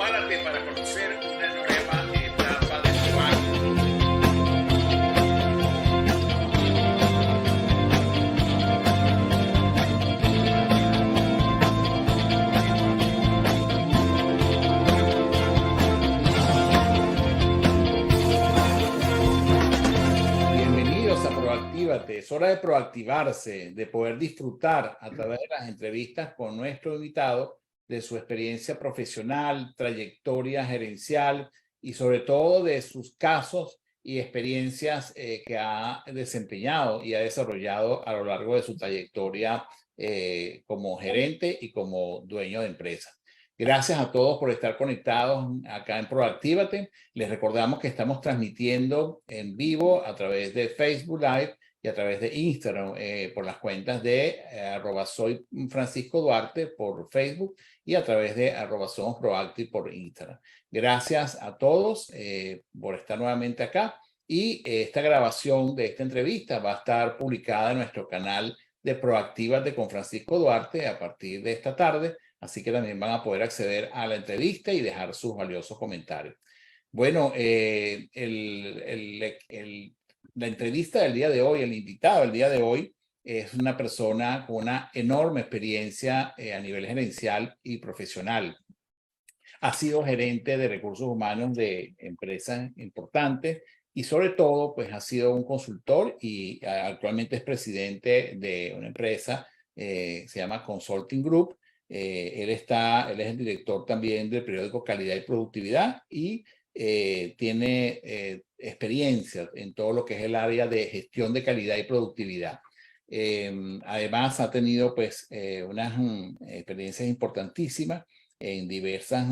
Prepárate para conocer una nueva etapa de tu año. Bienvenidos a Proactívate. Es hora de proactivarse, de poder disfrutar a través de las entrevistas con nuestro invitado de su experiencia profesional, trayectoria gerencial y sobre todo de sus casos y experiencias que ha desempeñado y ha desarrollado a lo largo de su trayectoria como gerente y como dueño de empresa. Gracias a todos por estar conectados acá en Proactívate. Les recordamos que estamos transmitiendo en vivo a través de Facebook Live y a través de Instagram por las cuentas de @soy Francisco Duarte por Facebook y a través de @somos Proactive por Instagram. Gracias a todos por estar nuevamente acá y esta grabación de esta entrevista va a estar publicada en nuestro canal de Proactívate con Francisco Duarte a partir de esta tarde, así que también van a poder acceder a la entrevista y dejar sus valiosos comentarios. Bueno, la entrevista del día de hoy, el invitado del día de hoy, es una persona con una enorme experiencia a nivel gerencial y profesional. Ha sido gerente de recursos humanos de empresas importantes y sobre todo, pues ha sido un consultor y actualmente es presidente de una empresa, se llama Consulting Group. Él es el director también del periódico Calidad y Productividad y tiene experiencia en todo lo que es el área de gestión de calidad y productividad. Además, ha tenido pues unas experiencias importantísimas en diversas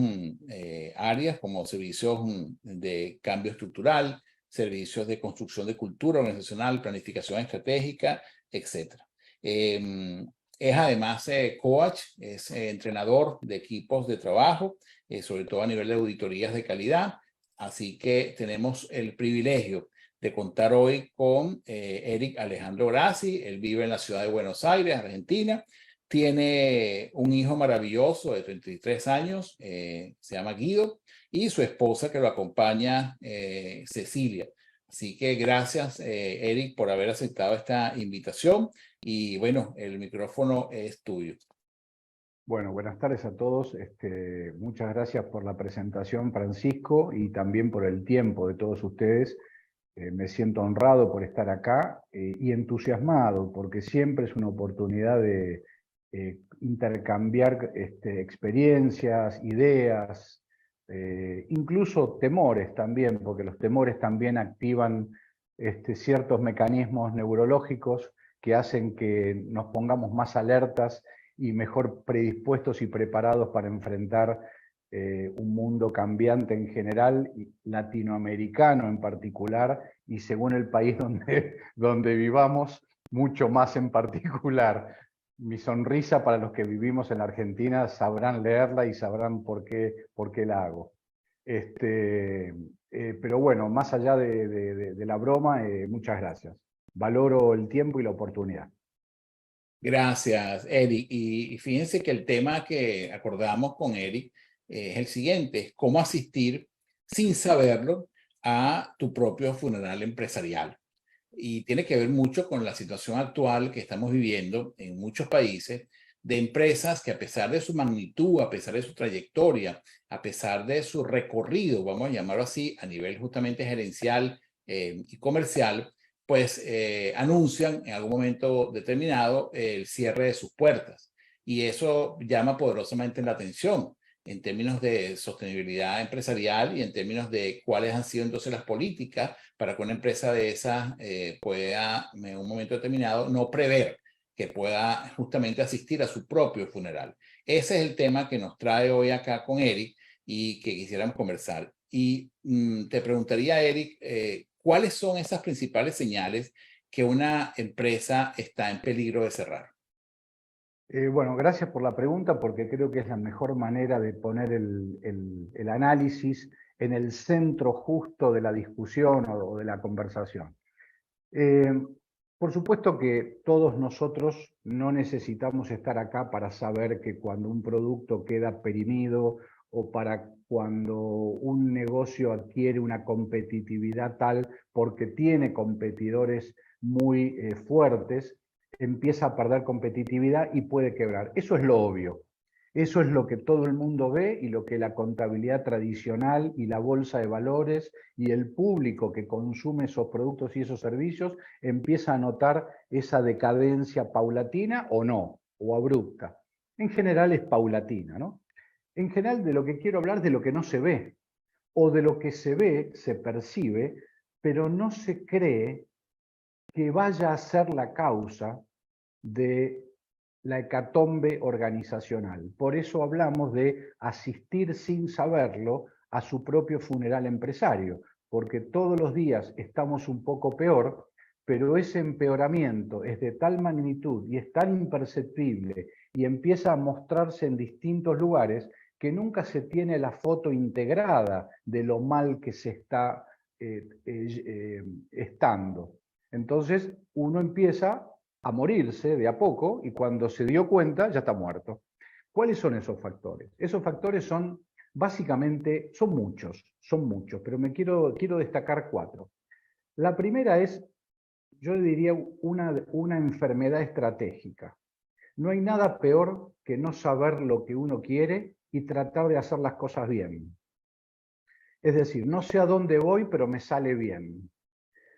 áreas como servicios de cambio estructural, servicios de construcción de cultura organizacional, planificación estratégica, etc. Es además coach, es entrenador de equipos de trabajo, sobre todo a nivel de auditorías de calidad. Así que tenemos el privilegio de contar hoy con Eric Alejandro Grassi. Él vive en la ciudad de Buenos Aires, Argentina. Tiene un hijo maravilloso de 33 años, se llama Guido, y su esposa que lo acompaña, Cecilia. Así que gracias, Eric, por haber aceptado esta invitación. Y bueno, el micrófono es tuyo. Bueno, buenas tardes a todos. Muchas gracias por la presentación, Francisco, y también por el tiempo de todos ustedes. Me siento honrado por estar acá y entusiasmado, porque siempre es una oportunidad de intercambiar experiencias, ideas, incluso temores también, porque los temores también activan ciertos mecanismos neurológicos que hacen que nos pongamos más alertas y mejor predispuestos y preparados para enfrentar un mundo cambiante en general, latinoamericano en particular, y según el país donde vivamos, mucho más en particular. Mi sonrisa, para los que vivimos en la Argentina, sabrán leerla y sabrán por qué la hago. Pero bueno, más allá de la broma, muchas gracias. Valoro el tiempo y la oportunidad. Gracias, Eric. Y fíjense que el tema que acordamos con Eric es el siguiente: cómo asistir sin saberlo a tu propio funeral empresarial. Y tiene que ver mucho con la situación actual que estamos viviendo en muchos países de empresas que, a pesar de su magnitud, a pesar de su trayectoria, a pesar de su recorrido, vamos a llamarlo así, a nivel justamente gerencial y comercial, pues anuncian en algún momento determinado el cierre de sus puertas. Y eso llama poderosamente la atención en términos de sostenibilidad empresarial y en términos de cuáles han sido entonces las políticas para que una empresa de esas pueda en un momento determinado no prever que pueda justamente asistir a su propio funeral. Ese es el tema que nos trae hoy acá con Eric y que quisiéramos conversar. Y te preguntaría, Eric, ¿cuáles son esas principales señales que una empresa está en peligro de cerrar? Bueno, gracias por la pregunta, porque creo que es la mejor manera de poner el análisis en el centro justo de la discusión o de la conversación. Por supuesto que todos nosotros no necesitamos estar acá para saber que cuando un producto queda perimido o para cuando un negocio adquiere una competitividad tal porque tiene competidores muy fuertes, empieza a perder competitividad y puede quebrar. Eso es lo obvio. Eso es lo que todo el mundo ve y lo que la contabilidad tradicional y la bolsa de valores y el público que consume esos productos y esos servicios empieza a notar esa decadencia paulatina o no, o abrupta. En general es paulatina, ¿no? En general de lo que quiero hablar es de lo que no se ve, o de lo que se ve, se percibe, pero no se cree que vaya a ser la causa de la hecatombe organizacional. Por eso hablamos de asistir sin saberlo a su propio funeral empresario, porque todos los días estamos un poco peor, pero ese empeoramiento es de tal magnitud y es tan imperceptible y empieza a mostrarse en distintos lugares que nunca se tiene la foto integrada de lo mal que se está estando. Entonces uno empieza a morirse de a poco y cuando se dio cuenta ya está muerto. ¿Cuáles son esos factores? Esos factores son básicamente, son muchos, pero quiero destacar 4. La primera es, yo diría, una enfermedad estratégica. No hay nada peor que no saber lo que uno quiere y tratar de hacer las cosas bien. Es decir, no sé a dónde voy, pero me sale bien.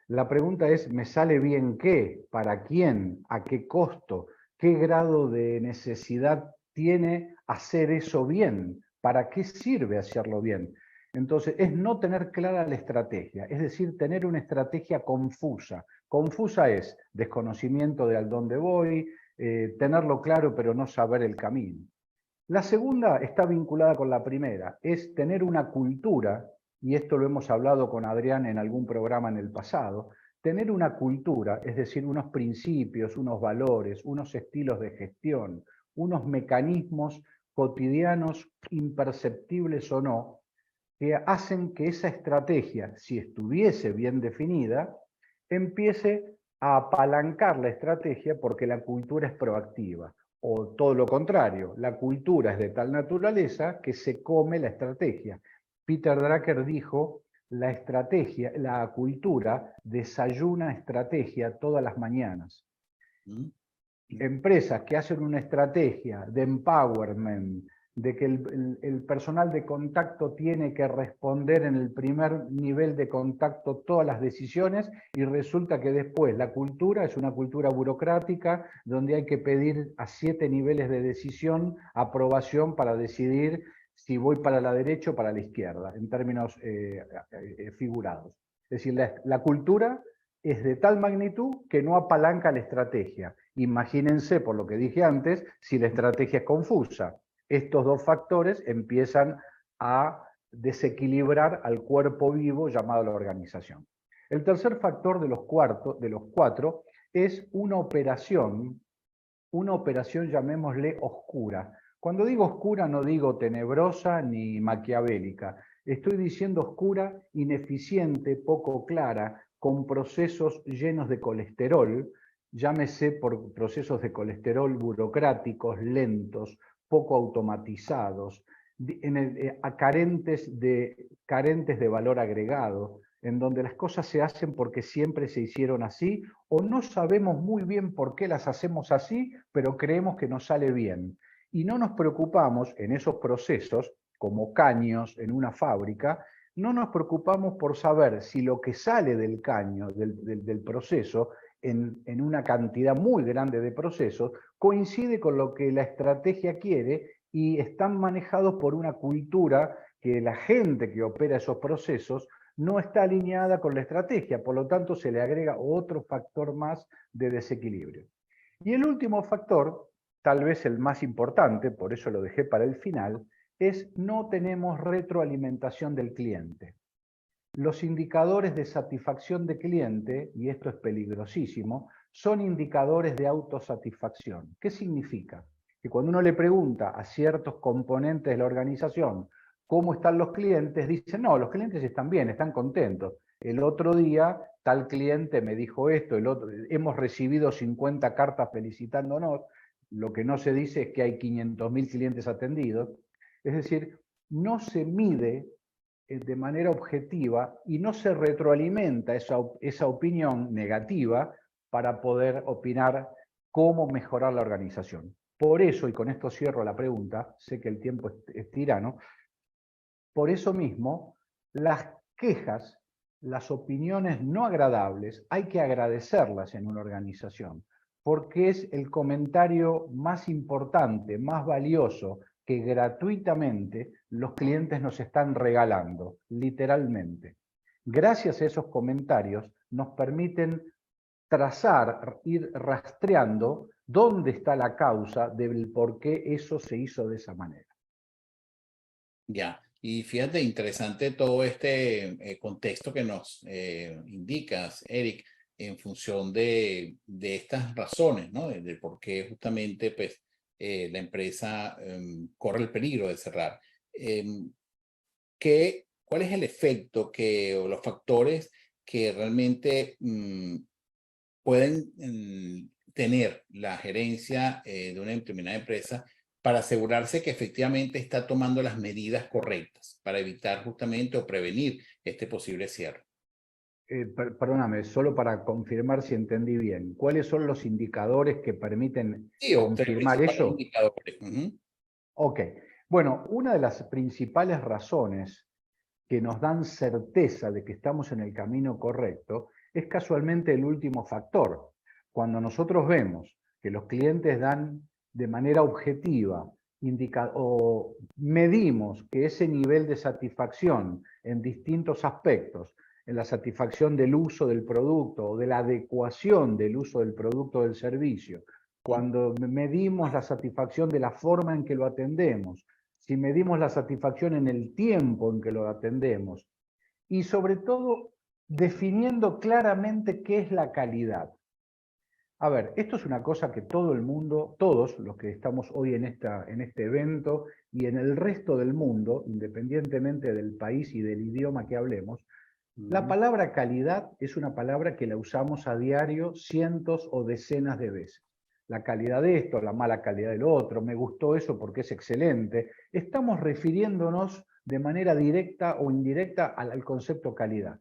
La pregunta es, ¿me sale bien qué? ¿Para quién? ¿A qué costo? ¿Qué grado de necesidad tiene hacer eso bien? ¿Para qué sirve hacerlo bien? Entonces, es no tener clara la estrategia, es decir, tener una estrategia confusa. Confusa es desconocimiento de a dónde voy, tenerlo claro pero no saber el camino. La segunda está vinculada con la primera, es tener una cultura, y esto lo hemos hablado con Adrián en algún programa en el pasado, tener una cultura, es decir, unos principios, unos valores, unos estilos de gestión, unos mecanismos cotidianos, imperceptibles o no, que hacen que esa estrategia, si estuviese bien definida, empiece a apalancar la estrategia porque la cultura es proactiva. O todo lo contrario, la cultura es de tal naturaleza que se come la estrategia. Peter Drucker dijo, la cultura desayuna estrategia todas las mañanas. Empresas que hacen una estrategia de empowerment, de que el personal de contacto tiene que responder en el primer nivel de contacto todas las decisiones y resulta que después la cultura es una cultura burocrática donde hay que pedir a 7 niveles de decisión aprobación para decidir si voy para la derecha o para la izquierda, en términos figurados. Es decir, la cultura es de tal magnitud que no apalanca la estrategia. Imagínense, por lo que dije antes, si la estrategia es confusa. Estos dos factores empiezan a desequilibrar al cuerpo vivo llamado la organización. El tercer factor de los 4 es una operación llamémosle oscura. Cuando digo oscura no digo tenebrosa ni maquiavélica. Estoy diciendo oscura, ineficiente, poco clara, con procesos llenos de colesterol, llámese por procesos de colesterol burocráticos, lentos, poco automatizados, carentes de valor agregado, en donde las cosas se hacen porque siempre se hicieron así, o no sabemos muy bien por qué las hacemos así, pero creemos que nos sale bien. Y no nos preocupamos en esos procesos, como caños en una fábrica, no nos preocupamos por saber si lo que sale del caño, del proceso, en una cantidad muy grande de procesos, coincide con lo que la estrategia quiere y están manejados por una cultura que la gente que opera esos procesos no está alineada con la estrategia, por lo tanto se le agrega otro factor más de desequilibrio. Y el último factor, tal vez el más importante, por eso lo dejé para el final, es no tenemos retroalimentación del cliente. Los indicadores de satisfacción de cliente, y esto es peligrosísimo, son indicadores de autosatisfacción. ¿Qué significa? Que cuando uno le pregunta a ciertos componentes de la organización cómo están los clientes, dicen, no, los clientes están bien, están contentos. El otro día tal cliente me dijo esto, hemos recibido 50 cartas felicitándonos, lo que no se dice es que hay 500.000 clientes atendidos. Es decir, no se mide de manera objetiva y no se retroalimenta esa opinión negativa para poder opinar cómo mejorar la organización. Por eso, y con esto cierro la pregunta, sé que el tiempo es tirano, por eso mismo, las quejas, las opiniones no agradables, hay que agradecerlas en una organización, porque es el comentario más importante, más valioso, que gratuitamente los clientes nos están regalando, literalmente. Gracias a esos comentarios nos permiten trazar, ir rastreando dónde está la causa del por qué eso se hizo de esa manera. Ya, y fíjate, interesante todo este contexto que nos indicas, Eric, en función de estas razones, ¿no? De por qué justamente pues, la empresa corre el peligro de cerrar. ¿Cuál es el efecto o los factores que realmente pueden tener la gerencia de una determinada empresa para asegurarse que efectivamente está tomando las medidas correctas para evitar justamente o prevenir este posible cierre? Perdóname, solo para confirmar si entendí bien, ¿cuáles son los indicadores que permiten Sí, o tres confirmar principales eso? indicadores. Ujú. Ok, bueno, una de las principales razones que nos dan certeza de que estamos en el camino correcto es casualmente el último factor. Cuando nosotros vemos que los clientes dan de manera objetiva o medimos que ese nivel de satisfacción en distintos aspectos, en la satisfacción del uso del producto o de la adecuación del uso del producto o del servicio, cuando medimos la satisfacción de la forma en que lo atendemos, si medimos la satisfacción en el tiempo en que lo atendemos y sobre todo definiendo claramente qué es la calidad. A ver, esto es una cosa que todo el mundo, todos los que estamos hoy en este evento y en el resto del mundo, independientemente del país y del idioma que hablemos, la palabra calidad es una palabra que la usamos a diario cientos o decenas de veces. La calidad de esto, la mala calidad del otro, me gustó eso porque es excelente. Estamos refiriéndonos de manera directa o indirecta al concepto calidad.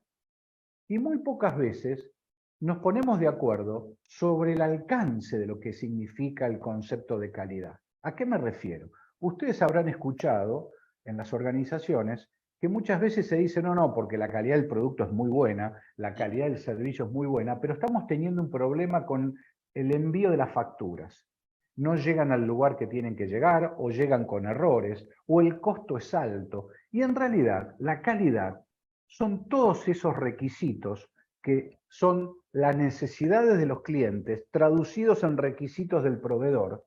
Y muy pocas veces nos ponemos de acuerdo sobre el alcance de lo que significa el concepto de calidad. ¿A qué me refiero? Ustedes habrán escuchado en las organizaciones que muchas veces se dice, no, porque la calidad del producto es muy buena, la calidad del servicio es muy buena, pero estamos teniendo un problema con el envío de las facturas. No llegan al lugar que tienen que llegar, o llegan con errores, o el costo es alto. Y en realidad, la calidad son todos esos requisitos que son las necesidades de los clientes traducidos en requisitos del proveedor.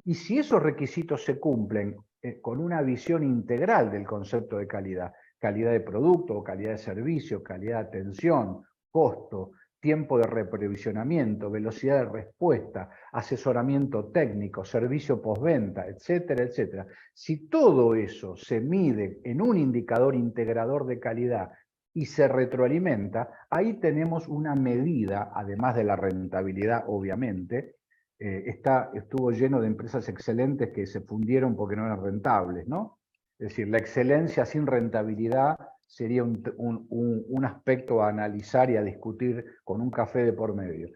Y si esos requisitos se cumplen con una visión integral del concepto de calidad, calidad de producto, calidad de servicio, calidad de atención, costo, tiempo de reprovisionamiento, velocidad de respuesta, asesoramiento técnico, servicio postventa, etcétera, etcétera. Si todo eso se mide en un indicador integrador de calidad y se retroalimenta, ahí tenemos una medida, además de la rentabilidad, obviamente. Estuvo lleno de empresas excelentes que se fundieron porque no eran rentables, ¿no? Es decir, la excelencia sin rentabilidad sería un aspecto a analizar y a discutir con un café de por medio.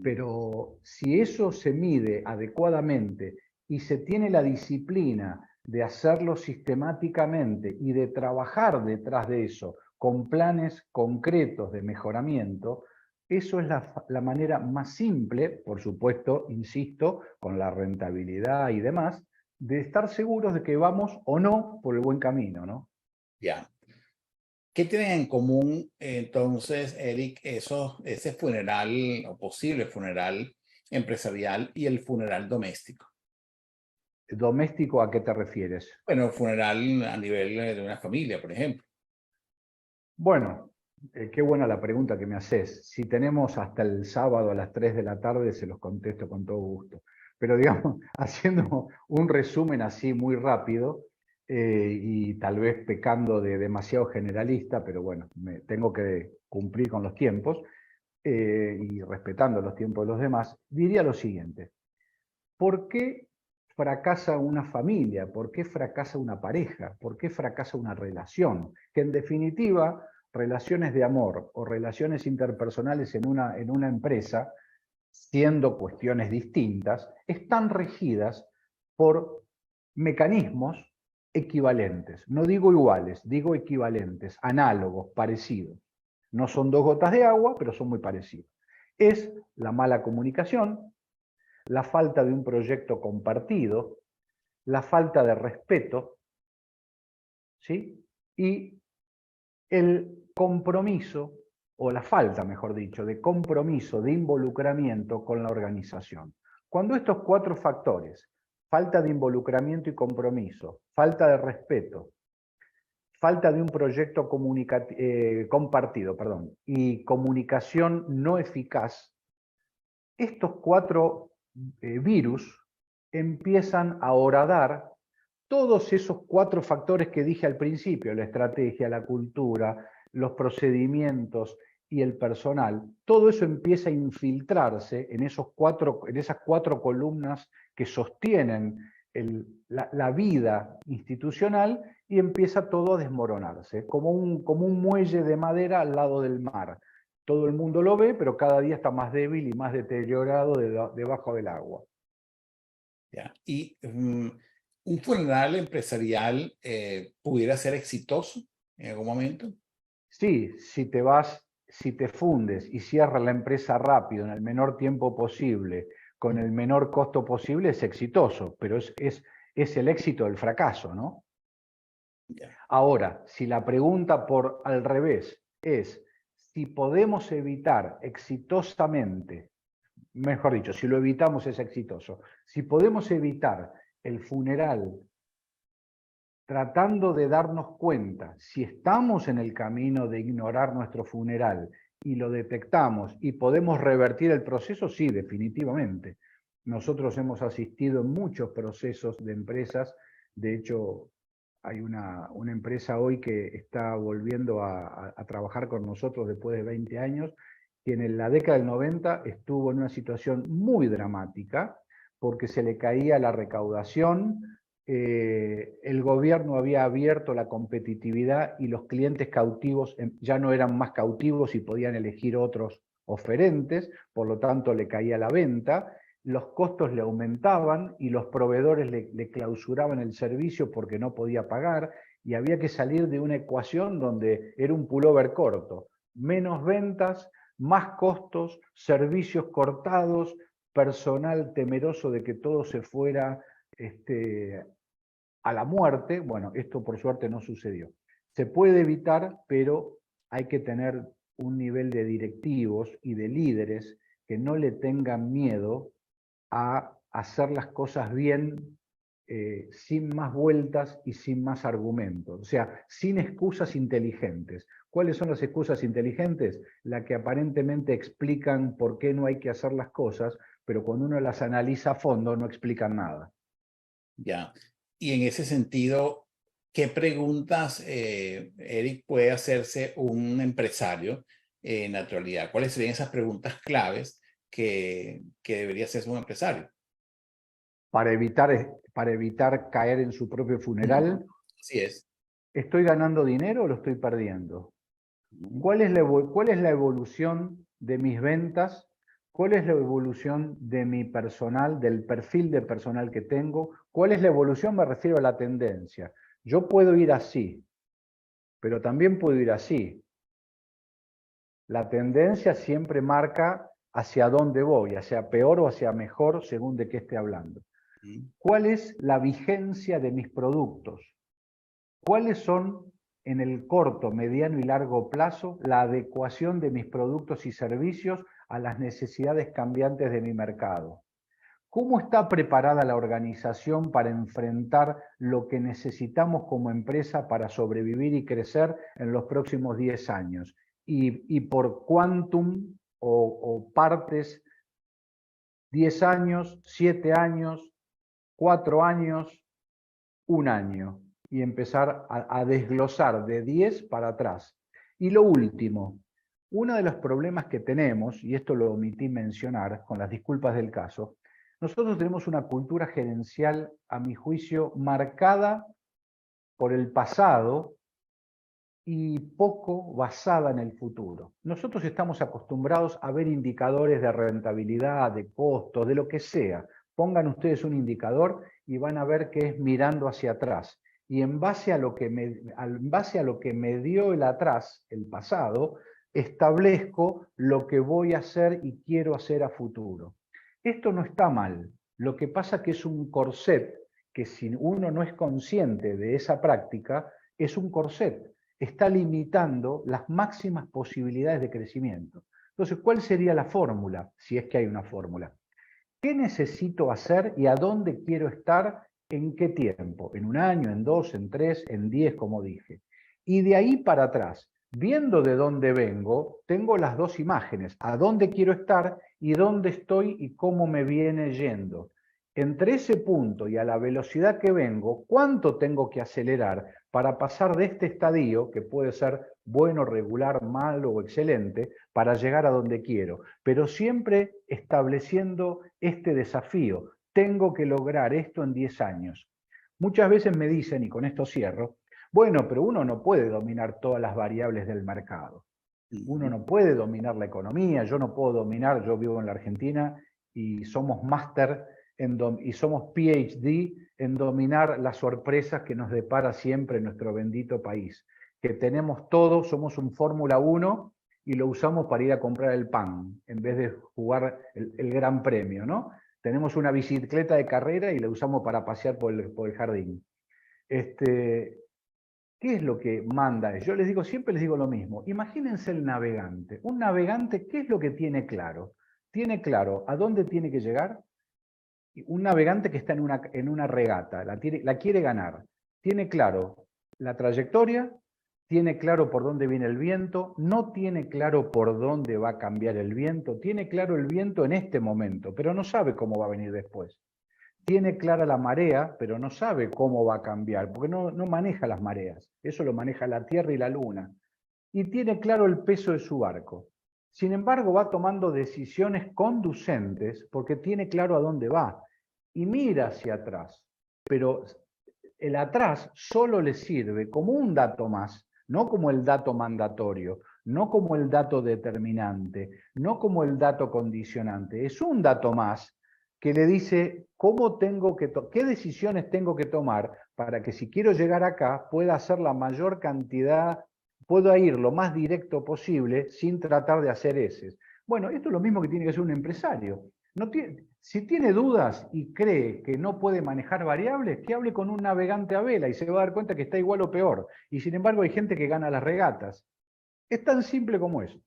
Pero si eso se mide adecuadamente y se tiene la disciplina de hacerlo sistemáticamente y de trabajar detrás de eso con planes concretos de mejoramiento, eso es la manera más simple, por supuesto, insisto, con la rentabilidad y demás, de estar seguros de que vamos o no por el buen camino, ¿no? Ya. ¿Qué tienen en común entonces, Eric, ese funeral o posible funeral empresarial y el funeral doméstico? ¿Doméstico a qué te refieres? Bueno, funeral a nivel de una familia, por ejemplo. Bueno, qué buena la pregunta que me haces. Si tenemos hasta el sábado a las 3 de la tarde, se los contesto con todo gusto. Pero digamos, haciendo un resumen así muy rápido y tal vez pecando de demasiado generalista, pero bueno, tengo que cumplir con los tiempos y respetando los tiempos de los demás, diría lo siguiente. ¿Por qué fracasa una familia? ¿Por qué fracasa una pareja? ¿Por qué fracasa una relación? Que en definitiva, relaciones de amor o relaciones interpersonales en una empresa, siendo cuestiones distintas, están regidas por mecanismos equivalentes. No digo iguales, digo equivalentes, análogos, parecidos. No son dos gotas de agua, pero son muy parecidos. Es la mala comunicación, la falta de un proyecto compartido, la falta de respeto, ¿sí? Y el compromiso, o la falta, mejor dicho, de compromiso, de involucramiento con la organización. Cuando estos cuatro factores, falta de involucramiento y compromiso, falta de respeto, falta de un proyecto compartido, y comunicación no eficaz, estos cuatro virus empiezan a horadar todos esos cuatro factores que dije al principio, la estrategia, la cultura, los procedimientos y el personal. Todo eso empieza a infiltrarse en esas cuatro columnas que sostienen la vida institucional, y empieza todo a desmoronarse, como un muelle de madera al lado del mar. Todo el mundo lo ve, pero cada día está más débil y más deteriorado debajo del agua. Ya. Y un funeral empresarial pudiera ser exitoso en algún momento. Sí, si te fundes y cierras la empresa rápido, en el menor tiempo posible, con el menor costo posible, es exitoso, pero es el éxito del fracaso, ¿no? Ya. Ahora, si la pregunta por al revés es si podemos evitar exitosamente, mejor dicho, si lo evitamos es exitoso, si podemos evitar el funeral tratando de darnos cuenta si estamos en el camino de ignorar nuestro funeral y lo detectamos y podemos revertir el proceso, sí, definitivamente. Nosotros hemos asistido en muchos procesos de empresas. De hecho, hay una empresa hoy que está volviendo a trabajar con nosotros después de 20 años, que en la década del 90 estuvo en una situación muy dramática porque se le caía la recaudación. El gobierno había abierto la competitividad y los clientes cautivos ya no eran más cautivos y podían elegir otros oferentes, por lo tanto le caía la venta, los costos le aumentaban y los proveedores le clausuraban el servicio porque no podía pagar, y había que salir de una ecuación donde era un pullover corto: menos ventas, más costos, servicios cortados, personal temeroso de que todo se fuera a la muerte. Bueno, esto por suerte no sucedió. Se puede evitar, pero hay que tener un nivel de directivos y de líderes que no le tengan miedo a hacer las cosas bien, sin más vueltas y sin más argumentos. O sea, sin excusas inteligentes. ¿Cuáles son las excusas inteligentes? Las que aparentemente explican por qué no hay que hacer las cosas, pero cuando uno las analiza a fondo no explican nada. Ya. Y en ese sentido, ¿qué preguntas, Eric, puede hacerse un empresario en la actualidad? ¿Cuáles serían esas preguntas claves que debería hacerse un empresario? Para evitar caer en su propio funeral. Así es. ¿Estoy ganando dinero o lo estoy perdiendo? ¿Cuál es la evolución de mis ventas? ¿Cuál es la evolución de mi personal, del perfil de personal que tengo? ¿Cuál es la evolución? Me refiero a la tendencia. Yo puedo ir así, pero también puedo ir así. La tendencia siempre marca hacia dónde voy, hacia peor o hacia mejor, según de qué esté hablando. ¿Cuál es la vigencia de mis productos? ¿Cuáles son, en el corto, mediano y largo plazo, la adecuación de mis productos y servicios a las necesidades cambiantes de mi mercado? ¿Cómo está preparada la organización para enfrentar lo que necesitamos como empresa para sobrevivir y crecer en los próximos 10 años? Y por quantum o partes, 10 años, 7 años, 4 años, 1 año. Y empezar a desglosar de 10 para atrás. Y lo último, uno de los problemas que tenemos, y esto lo omití mencionar con las disculpas del caso, Nosotros tenemos una cultura gerencial, a mi juicio, marcada por el pasado y poco basada en el futuro. Nosotros estamos acostumbrados a ver indicadores de rentabilidad, de costos, de lo que sea. Pongan ustedes un indicador y van a ver que es mirando hacia atrás. Y en base a lo que me dio el atrás, el pasado, establezco lo que voy a hacer y quiero hacer a futuro. Esto no está mal. Lo que pasa es que es un corset que si uno no es consciente de esa práctica, es un corset. Está limitando las máximas posibilidades de crecimiento. Entonces, ¿cuál sería la fórmula? Si es que hay una fórmula. ¿Qué necesito hacer y a dónde quiero estar en qué tiempo? ¿En un año, en 2, en 3, en 10, como dije? Y de ahí para atrás, viendo de dónde vengo, tengo las dos imágenes, a dónde quiero estar y dónde estoy y cómo me viene yendo. Entre ese punto y a la velocidad que vengo, ¿cuánto tengo que acelerar para pasar de este estadio, que puede ser bueno, regular, malo o excelente, para llegar a donde quiero? Pero siempre estableciendo este desafío. Tengo que lograr esto en 10 años. Muchas veces me dicen, y con esto cierro, bueno, pero uno no puede dominar todas las variables del mercado. Uno no puede dominar la economía, yo no puedo dominar, yo vivo en la Argentina y somos máster y somos PhD en dominar las sorpresas que nos depara siempre nuestro bendito país. Que tenemos todo, somos un Fórmula 1 y lo usamos para ir a comprar el pan, en vez de jugar el Gran Premio, ¿no? Tenemos una bicicleta de carrera y la usamos para pasear por el jardín. ¿Qué es lo que manda? Yo siempre les digo lo mismo. Imagínense el navegante. Un navegante, ¿qué es lo que tiene claro? Tiene claro a dónde tiene que llegar. Un navegante que está en una regata, la quiere ganar. Tiene claro la trayectoria, tiene claro por dónde viene el viento, no tiene claro por dónde va a cambiar el viento, tiene claro el viento en este momento, pero no sabe cómo va a venir después. Tiene clara la marea, pero no sabe cómo va a cambiar, porque no maneja las mareas. Eso lo maneja la Tierra y la Luna. Y tiene claro el peso de su barco. Sin embargo, va tomando decisiones conducentes porque tiene claro a dónde va y mira hacia atrás. Pero el atrás solo le sirve como un dato más, no como el dato mandatorio, no como el dato determinante, no como el dato condicionante. Es un dato más que le dice qué decisiones tengo que tomar para que si quiero llegar acá pueda hacer la mayor cantidad, pueda ir lo más directo posible sin tratar de hacer eses. Bueno, esto es lo mismo que tiene que hacer un empresario. Si tiene dudas y cree que no puede manejar variables, que hable con un navegante a vela y se va a dar cuenta que está igual o peor. Y sin embargo hay gente que gana las regatas. Es tan simple como eso.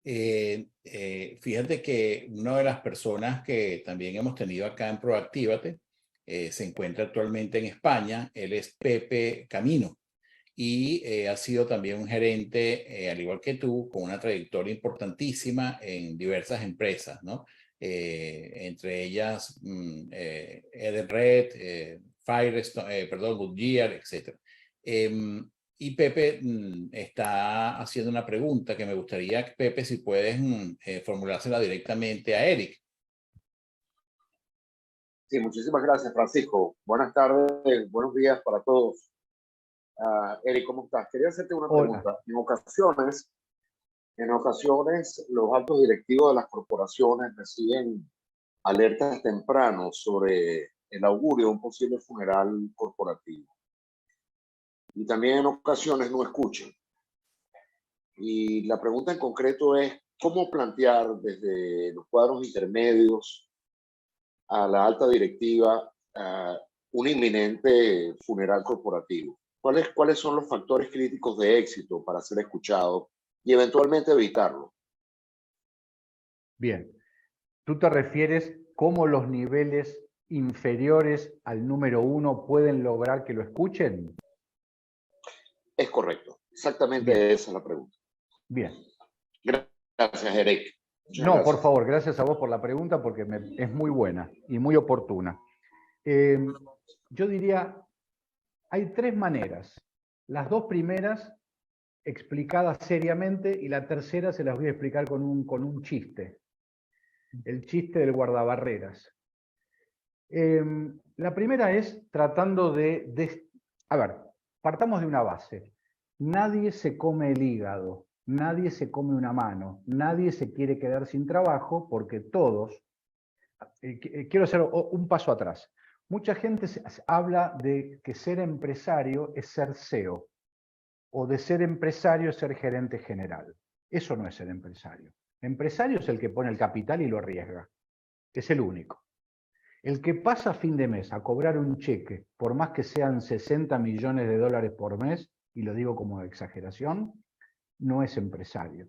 Fíjate que una de las personas que también hemos tenido acá en Proactívate se encuentra actualmente en España. Él es Pepe Camino y ha sido también un gerente, al igual que tú, con una trayectoria importantísima en diversas empresas, ¿no? Entre ellas Edenred, Firestone, perdón, Goodyear, etc. Y Pepe está haciendo una pregunta que me gustaría, Pepe, si puedes formulársela directamente a Eric. Sí, muchísimas gracias, Francisco. Buenas tardes, buenos días para todos. Eric, ¿cómo estás? Quería hacerte una pregunta. En ocasiones, los altos directivos de las corporaciones reciben alertas tempranos sobre el augurio de un posible funeral corporativo. Y también en ocasiones no escuchan. Y la pregunta en concreto es, ¿cómo plantear desde los cuadros intermedios a la alta directiva un inminente funeral corporativo? ¿Cuáles son los factores críticos de éxito para ser escuchado y eventualmente evitarlo? Bien, tú te refieres cómo los niveles inferiores al número 1 pueden lograr que lo escuchen. Es correcto, exactamente. Bien. Esa es la pregunta. Bien. Gracias, Eric. No, gracias. Por favor, gracias a vos por la pregunta porque es muy buena y muy oportuna. Yo diría, hay 3 maneras. Las 2 primeras explicadas seriamente y la tercera se las voy a explicar con un chiste. el chiste del guardabarreras. La primera es tratando a ver, partamos de una base. Nadie se come el hígado, nadie se come una mano, nadie se quiere quedar sin trabajo porque todos... quiero hacer un paso atrás. Mucha gente habla de que ser empresario es ser CEO, o de ser empresario es ser gerente general. Eso no es ser empresario. Empresario es el que pone el capital y lo arriesga. Es el único. El que pasa a fin de mes a cobrar un cheque, por más que sean 60 millones de dólares por mes, y lo digo como exageración, no es empresario.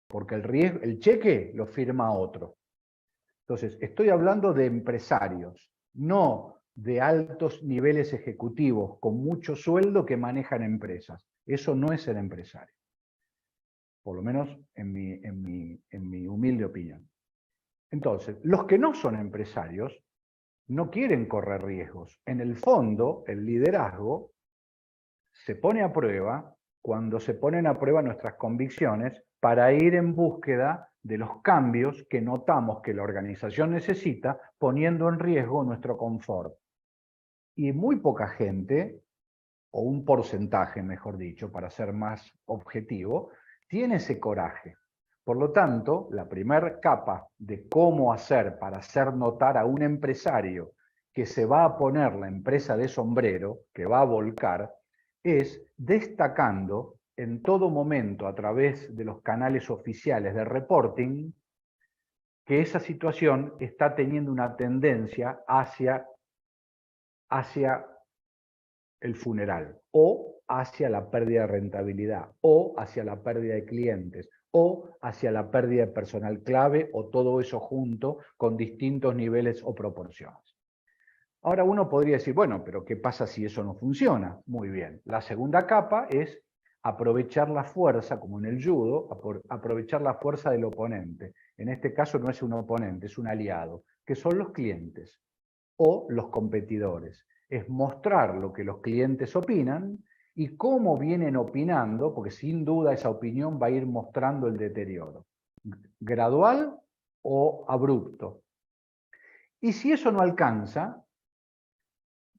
Porque el cheque lo firma otro. Entonces, estoy hablando de empresarios, no de altos niveles ejecutivos con mucho sueldo que manejan empresas. Eso no es ser empresario. Por lo menos en mi humilde opinión. Entonces, los que no son empresarios no quieren correr riesgos. En el fondo, el liderazgo se pone a prueba cuando se ponen a prueba nuestras convicciones para ir en búsqueda de los cambios que notamos que la organización necesita, poniendo en riesgo nuestro confort. Y muy poca gente, o un porcentaje, mejor dicho, para ser más objetivo, tiene ese coraje. Por lo tanto, la primera capa de cómo hacer para hacer notar a un empresario que se va a poner la empresa de sombrero, que va a volcar, es destacando en todo momento a través de los canales oficiales de reporting que esa situación está teniendo una tendencia hacia el funeral, o hacia la pérdida de rentabilidad, o hacia la pérdida de clientes, o hacia la pérdida de personal clave, o todo eso junto con distintos niveles o proporciones. Ahora uno podría decir, bueno, pero ¿qué pasa si eso no funciona? Muy bien. La segunda capa es aprovechar la fuerza, como en el judo, aprovechar la fuerza del oponente. En este caso no es un oponente, es un aliado, que son los clientes o los competidores. Es mostrar lo que los clientes opinan y cómo vienen opinando, porque sin duda esa opinión va a ir mostrando el deterioro, gradual o abrupto. Y si eso no alcanza,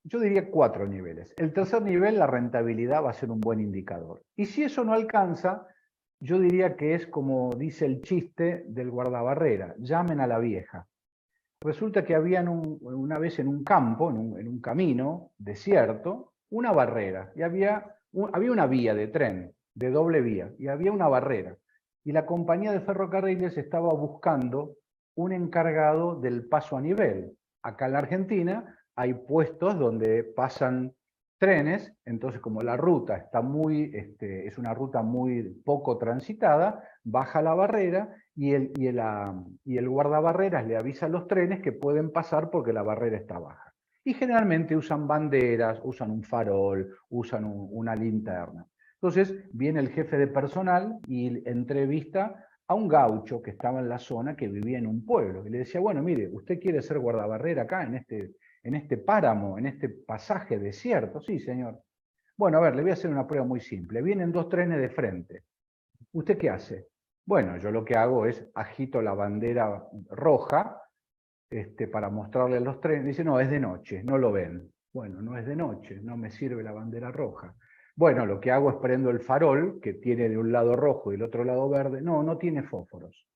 yo diría 4 niveles. El tercer nivel, la rentabilidad, va a ser un buen indicador. Y si eso no alcanza, yo diría que es como dice el chiste del guardabarrera, llamen a la vieja. Resulta que había una vez en un campo, en un camino desierto, una barrera. Y había una vía de tren, de doble vía, y había una barrera. Y la compañía de ferrocarriles estaba buscando un encargado del paso a nivel. Acá en la Argentina hay puestos donde pasan trenes, entonces como la ruta está es una ruta muy poco transitada, baja la barrera y el guardabarreras le avisa a los trenes que pueden pasar porque la barrera está baja. Y generalmente usan banderas, usan un farol, usan una linterna. Entonces viene el jefe de personal y entrevista a un gaucho que estaba en la zona, que vivía en un pueblo. Y le decía, bueno, mire, ¿usted quiere ser guardabarrera acá en este páramo, en este pasaje desierto? Sí, señor. Bueno, a ver, le voy a hacer una prueba muy simple. Vienen 2 trenes de frente. ¿Usted qué hace? Bueno, yo lo que hago es agito la bandera roja para mostrarle a los trenes. Dice, no, es de noche, no lo ven. Bueno, no es de noche, no me sirve la bandera roja. Bueno, lo que hago es prendo el farol, que tiene de un lado rojo y del otro lado verde. No, no tiene fósforos.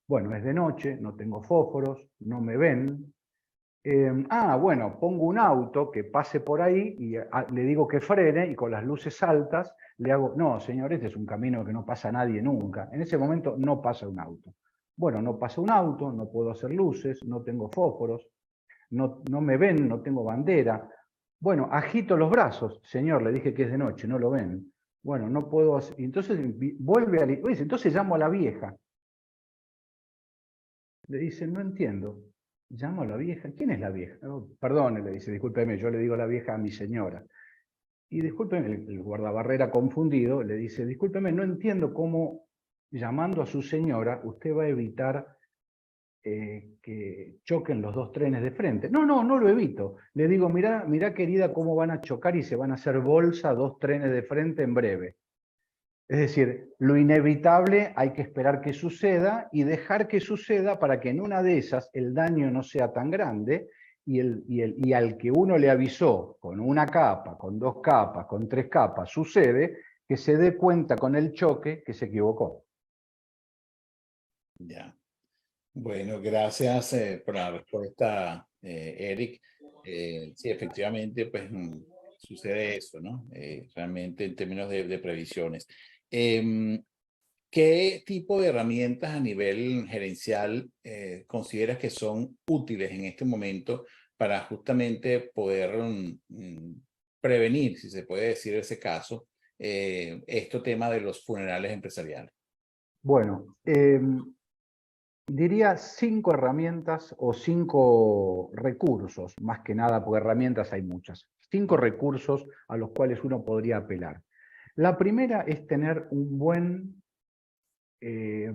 Bueno, es de noche, no tengo fósforos, no me ven. Bueno, pongo un auto que pase por ahí y le digo que frene y con las luces altas le hago, no, señor, este es un camino que no pasa nadie nunca. En ese momento no pasa un auto. Bueno, no pasa un auto, no puedo hacer luces, no tengo fósforos, no me ven, no tengo bandera. Bueno, agito los brazos, señor, le dije que es de noche, no lo ven. Bueno, no puedo hacer. Entonces vuelve a... Dice, entonces llamo a la vieja. Le dice, no entiendo. Llamo a la vieja. ¿Quién es la vieja? Oh, perdone, le dice, discúlpeme, yo le digo la vieja a mi señora. Y discúlpeme, el guardabarrera confundido le dice, discúlpeme, no entiendo cómo llamando a su señora usted va a evitar que choquen los 2 trenes de frente. No lo evito. Le digo, mirá querida cómo van a chocar y se van a hacer bolsa 2 trenes de frente en breve. Es decir, lo inevitable hay que esperar que suceda y dejar que suceda para que en una de esas el daño no sea tan grande y al que uno le avisó con una capa, con 2 capas, con 3 capas, sucede, que se dé cuenta con el choque que se equivocó. Ya. Bueno, gracias por la respuesta, Eric. Sí, efectivamente, pues sucede eso, ¿no? Realmente en términos de previsiones. ¿Qué tipo de herramientas a nivel gerencial consideras que son útiles en este momento para justamente poder prevenir, si se puede decir ese caso, este tema de los funerales empresariales? Bueno, diría 5 herramientas o 5 recursos, más que nada, porque herramientas hay muchas. 5 recursos a los cuales uno podría apelar. La primera es tener un buen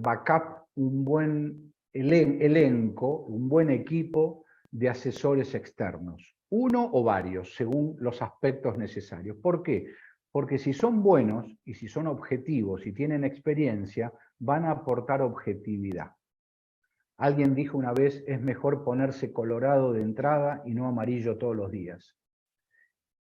backup, un buen elenco, un buen equipo de asesores externos. Uno o varios, según los aspectos necesarios. ¿Por qué? Porque si son buenos y si son objetivos y tienen experiencia, van a aportar objetividad. Alguien dijo una vez, es mejor ponerse colorado de entrada y no amarillo todos los días.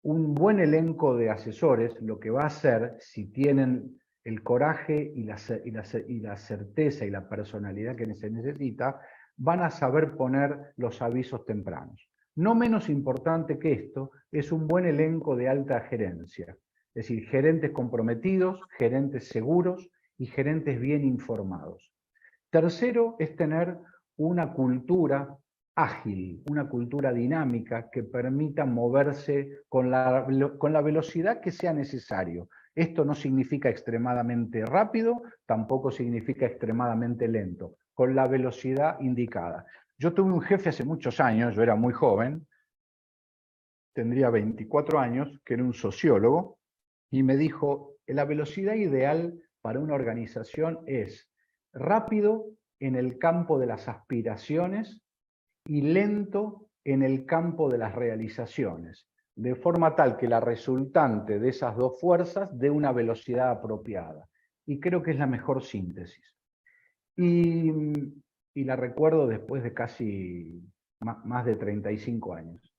Un buen elenco de asesores lo que va a hacer, si tienen el coraje y la certeza y la personalidad que se necesita, van a saber poner los avisos tempranos. No menos importante que esto es un buen elenco de alta gerencia, es decir, gerentes comprometidos, gerentes seguros y gerentes bien informados. Tercero es tener una cultura ágil, una cultura dinámica que permita moverse con la velocidad que sea necesario. Esto no significa extremadamente rápido, tampoco significa extremadamente lento, con la velocidad indicada. Yo tuve un jefe hace muchos años, yo era muy joven, tendría 24 años, que era un sociólogo, y me dijo, la velocidad ideal para una organización es rápido en el campo de las aspiraciones y lento en el campo de las realizaciones, de forma tal que la resultante de esas 2 fuerzas dé una velocidad apropiada. Y creo que es la mejor síntesis. Y la recuerdo después de casi más de 35 años,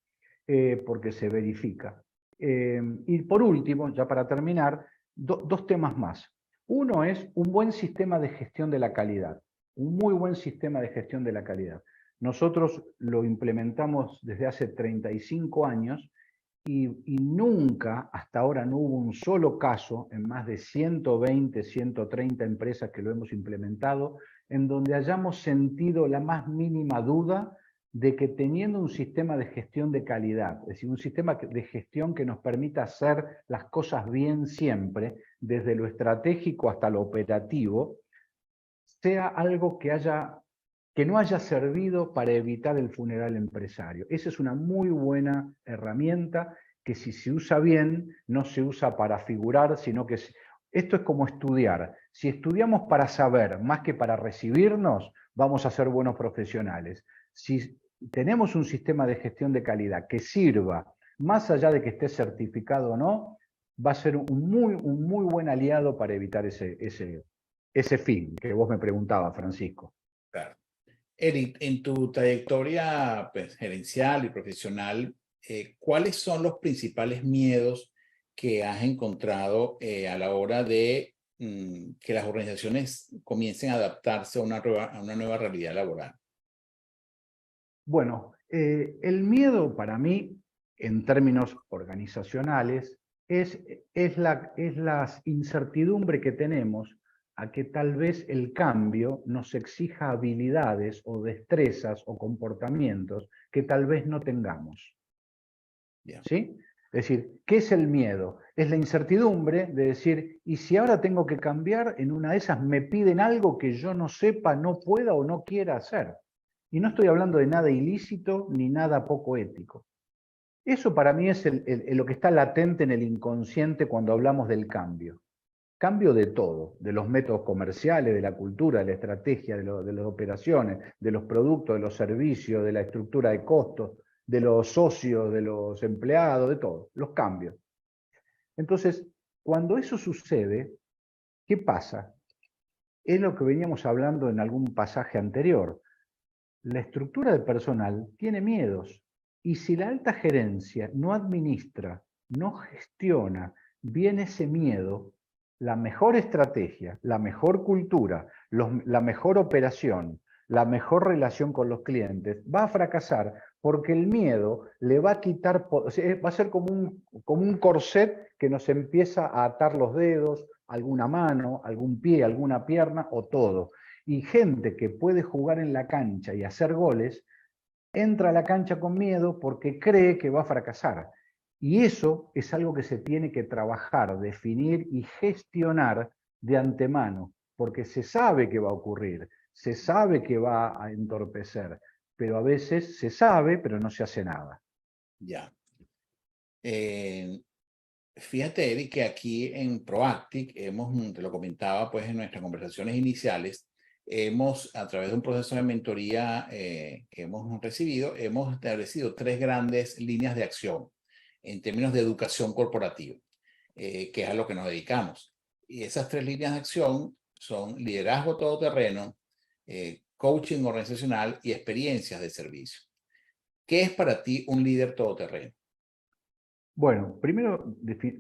porque se verifica. Y por último, ya para terminar, 2 temas más. Uno es un buen sistema de gestión de la calidad, un muy buen sistema de gestión de la calidad. Nosotros lo implementamos desde hace 35 años y nunca, hasta ahora, no hubo un solo caso en más de 120, 130 empresas que lo hemos implementado, en donde hayamos sentido la más mínima duda de que teniendo un sistema de gestión de calidad, es decir, un sistema de gestión que nos permita hacer las cosas bien siempre, desde lo estratégico hasta lo operativo, sea algo que no haya servido para evitar el funeral empresario. Esa es una muy buena herramienta que si se usa bien, no se usa para figurar, sino que esto es como estudiar. Si estudiamos para saber más que para recibirnos, vamos a ser buenos profesionales. Si tenemos un sistema de gestión de calidad que sirva, más allá de que esté certificado o no, va a ser un muy buen aliado para evitar ese fin que vos me preguntabas, Francisco. Claro. Eric, en tu trayectoria pues, gerencial y profesional, ¿cuáles son los principales miedos que has encontrado a la hora de que las organizaciones comiencen a adaptarse a una nueva realidad laboral? Bueno, el miedo para mí, en términos organizacionales, es la incertidumbre que tenemos a que tal vez el cambio nos exija habilidades o destrezas o comportamientos que tal vez no tengamos. Bien. ¿Sí? Es decir, ¿qué es el miedo? Es la incertidumbre de decir, ¿y si ahora tengo que cambiar? En una de esas me piden algo que yo no sepa, no pueda o no quiera hacer. Y no estoy hablando de nada ilícito ni nada poco ético. Eso para mí es lo que está latente en el inconsciente cuando hablamos del cambio. Cambio de todo, de los métodos comerciales, de la cultura, de la estrategia, de las operaciones, de los productos, de los servicios, de la estructura de costos, de los socios, de los empleados, de todo, los cambios. Entonces, cuando eso sucede, ¿Qué pasa? Es lo que veníamos hablando en algún pasaje anterior. La estructura de personal tiene miedos, y si la alta gerencia no administra, no gestiona bien ese miedo, la mejor estrategia, la mejor cultura, la mejor operación, la mejor relación con los clientes va a fracasar, porque el miedo le va a quitar, o sea, va a ser como un corset que nos empieza a atar los dedos, alguna mano, algún pie, alguna pierna o todo. Y gente que puede jugar en la cancha y hacer goles, entra a la cancha con miedo porque cree que va a fracasar. Y eso es algo que se tiene que trabajar, definir y gestionar de antemano, porque se sabe que va a ocurrir, se sabe que va a entorpecer, pero a veces se sabe, pero no se hace nada. Ya. Fíjate, Eric, que aquí en Proactic te lo comentaba pues en nuestras conversaciones iniciales, a través de un proceso de mentoría que hemos recibido, hemos establecido 3 grandes líneas de acción en términos de educación corporativa, que es a lo que nos dedicamos. Y esas 3 líneas de acción son liderazgo todoterreno, coaching organizacional y experiencias de servicio. ¿Qué es para ti un líder todoterreno? Bueno, primero,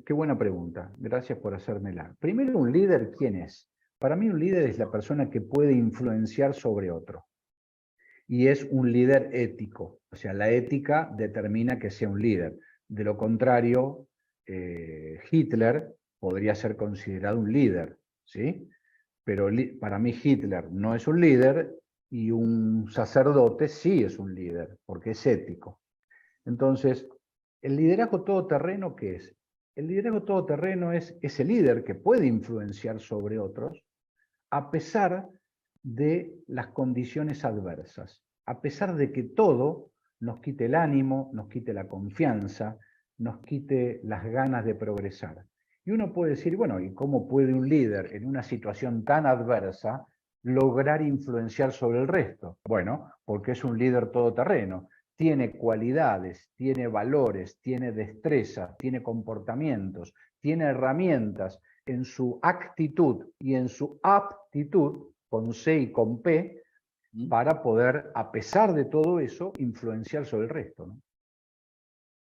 qué buena pregunta. Gracias por hacérmela. Primero, un líder, ¿quién es? Para mí un líder es la persona que puede influenciar sobre otro. Y es un líder ético. O sea, la ética determina que sea un líder. De lo contrario, Hitler podría ser considerado un líder, ¿sí? Pero para mí Hitler no es un líder y un sacerdote sí es un líder, porque es ético. Entonces, ¿el liderazgo todoterreno qué es? El liderazgo todoterreno es ese líder que puede influenciar sobre otros a pesar de las condiciones adversas, a pesar de que todo nos quite el ánimo, nos quite la confianza, nos quite las ganas de progresar. Y uno puede decir, bueno, ¿y cómo puede un líder en una situación tan adversa lograr influenciar sobre el resto? Bueno, porque es un líder todoterreno. Tiene cualidades, tiene valores, tiene destreza, tiene comportamientos, tiene herramientas en su actitud y en su aptitud, con C y con P, para poder, a pesar de todo eso, influenciar sobre el resto, ¿no?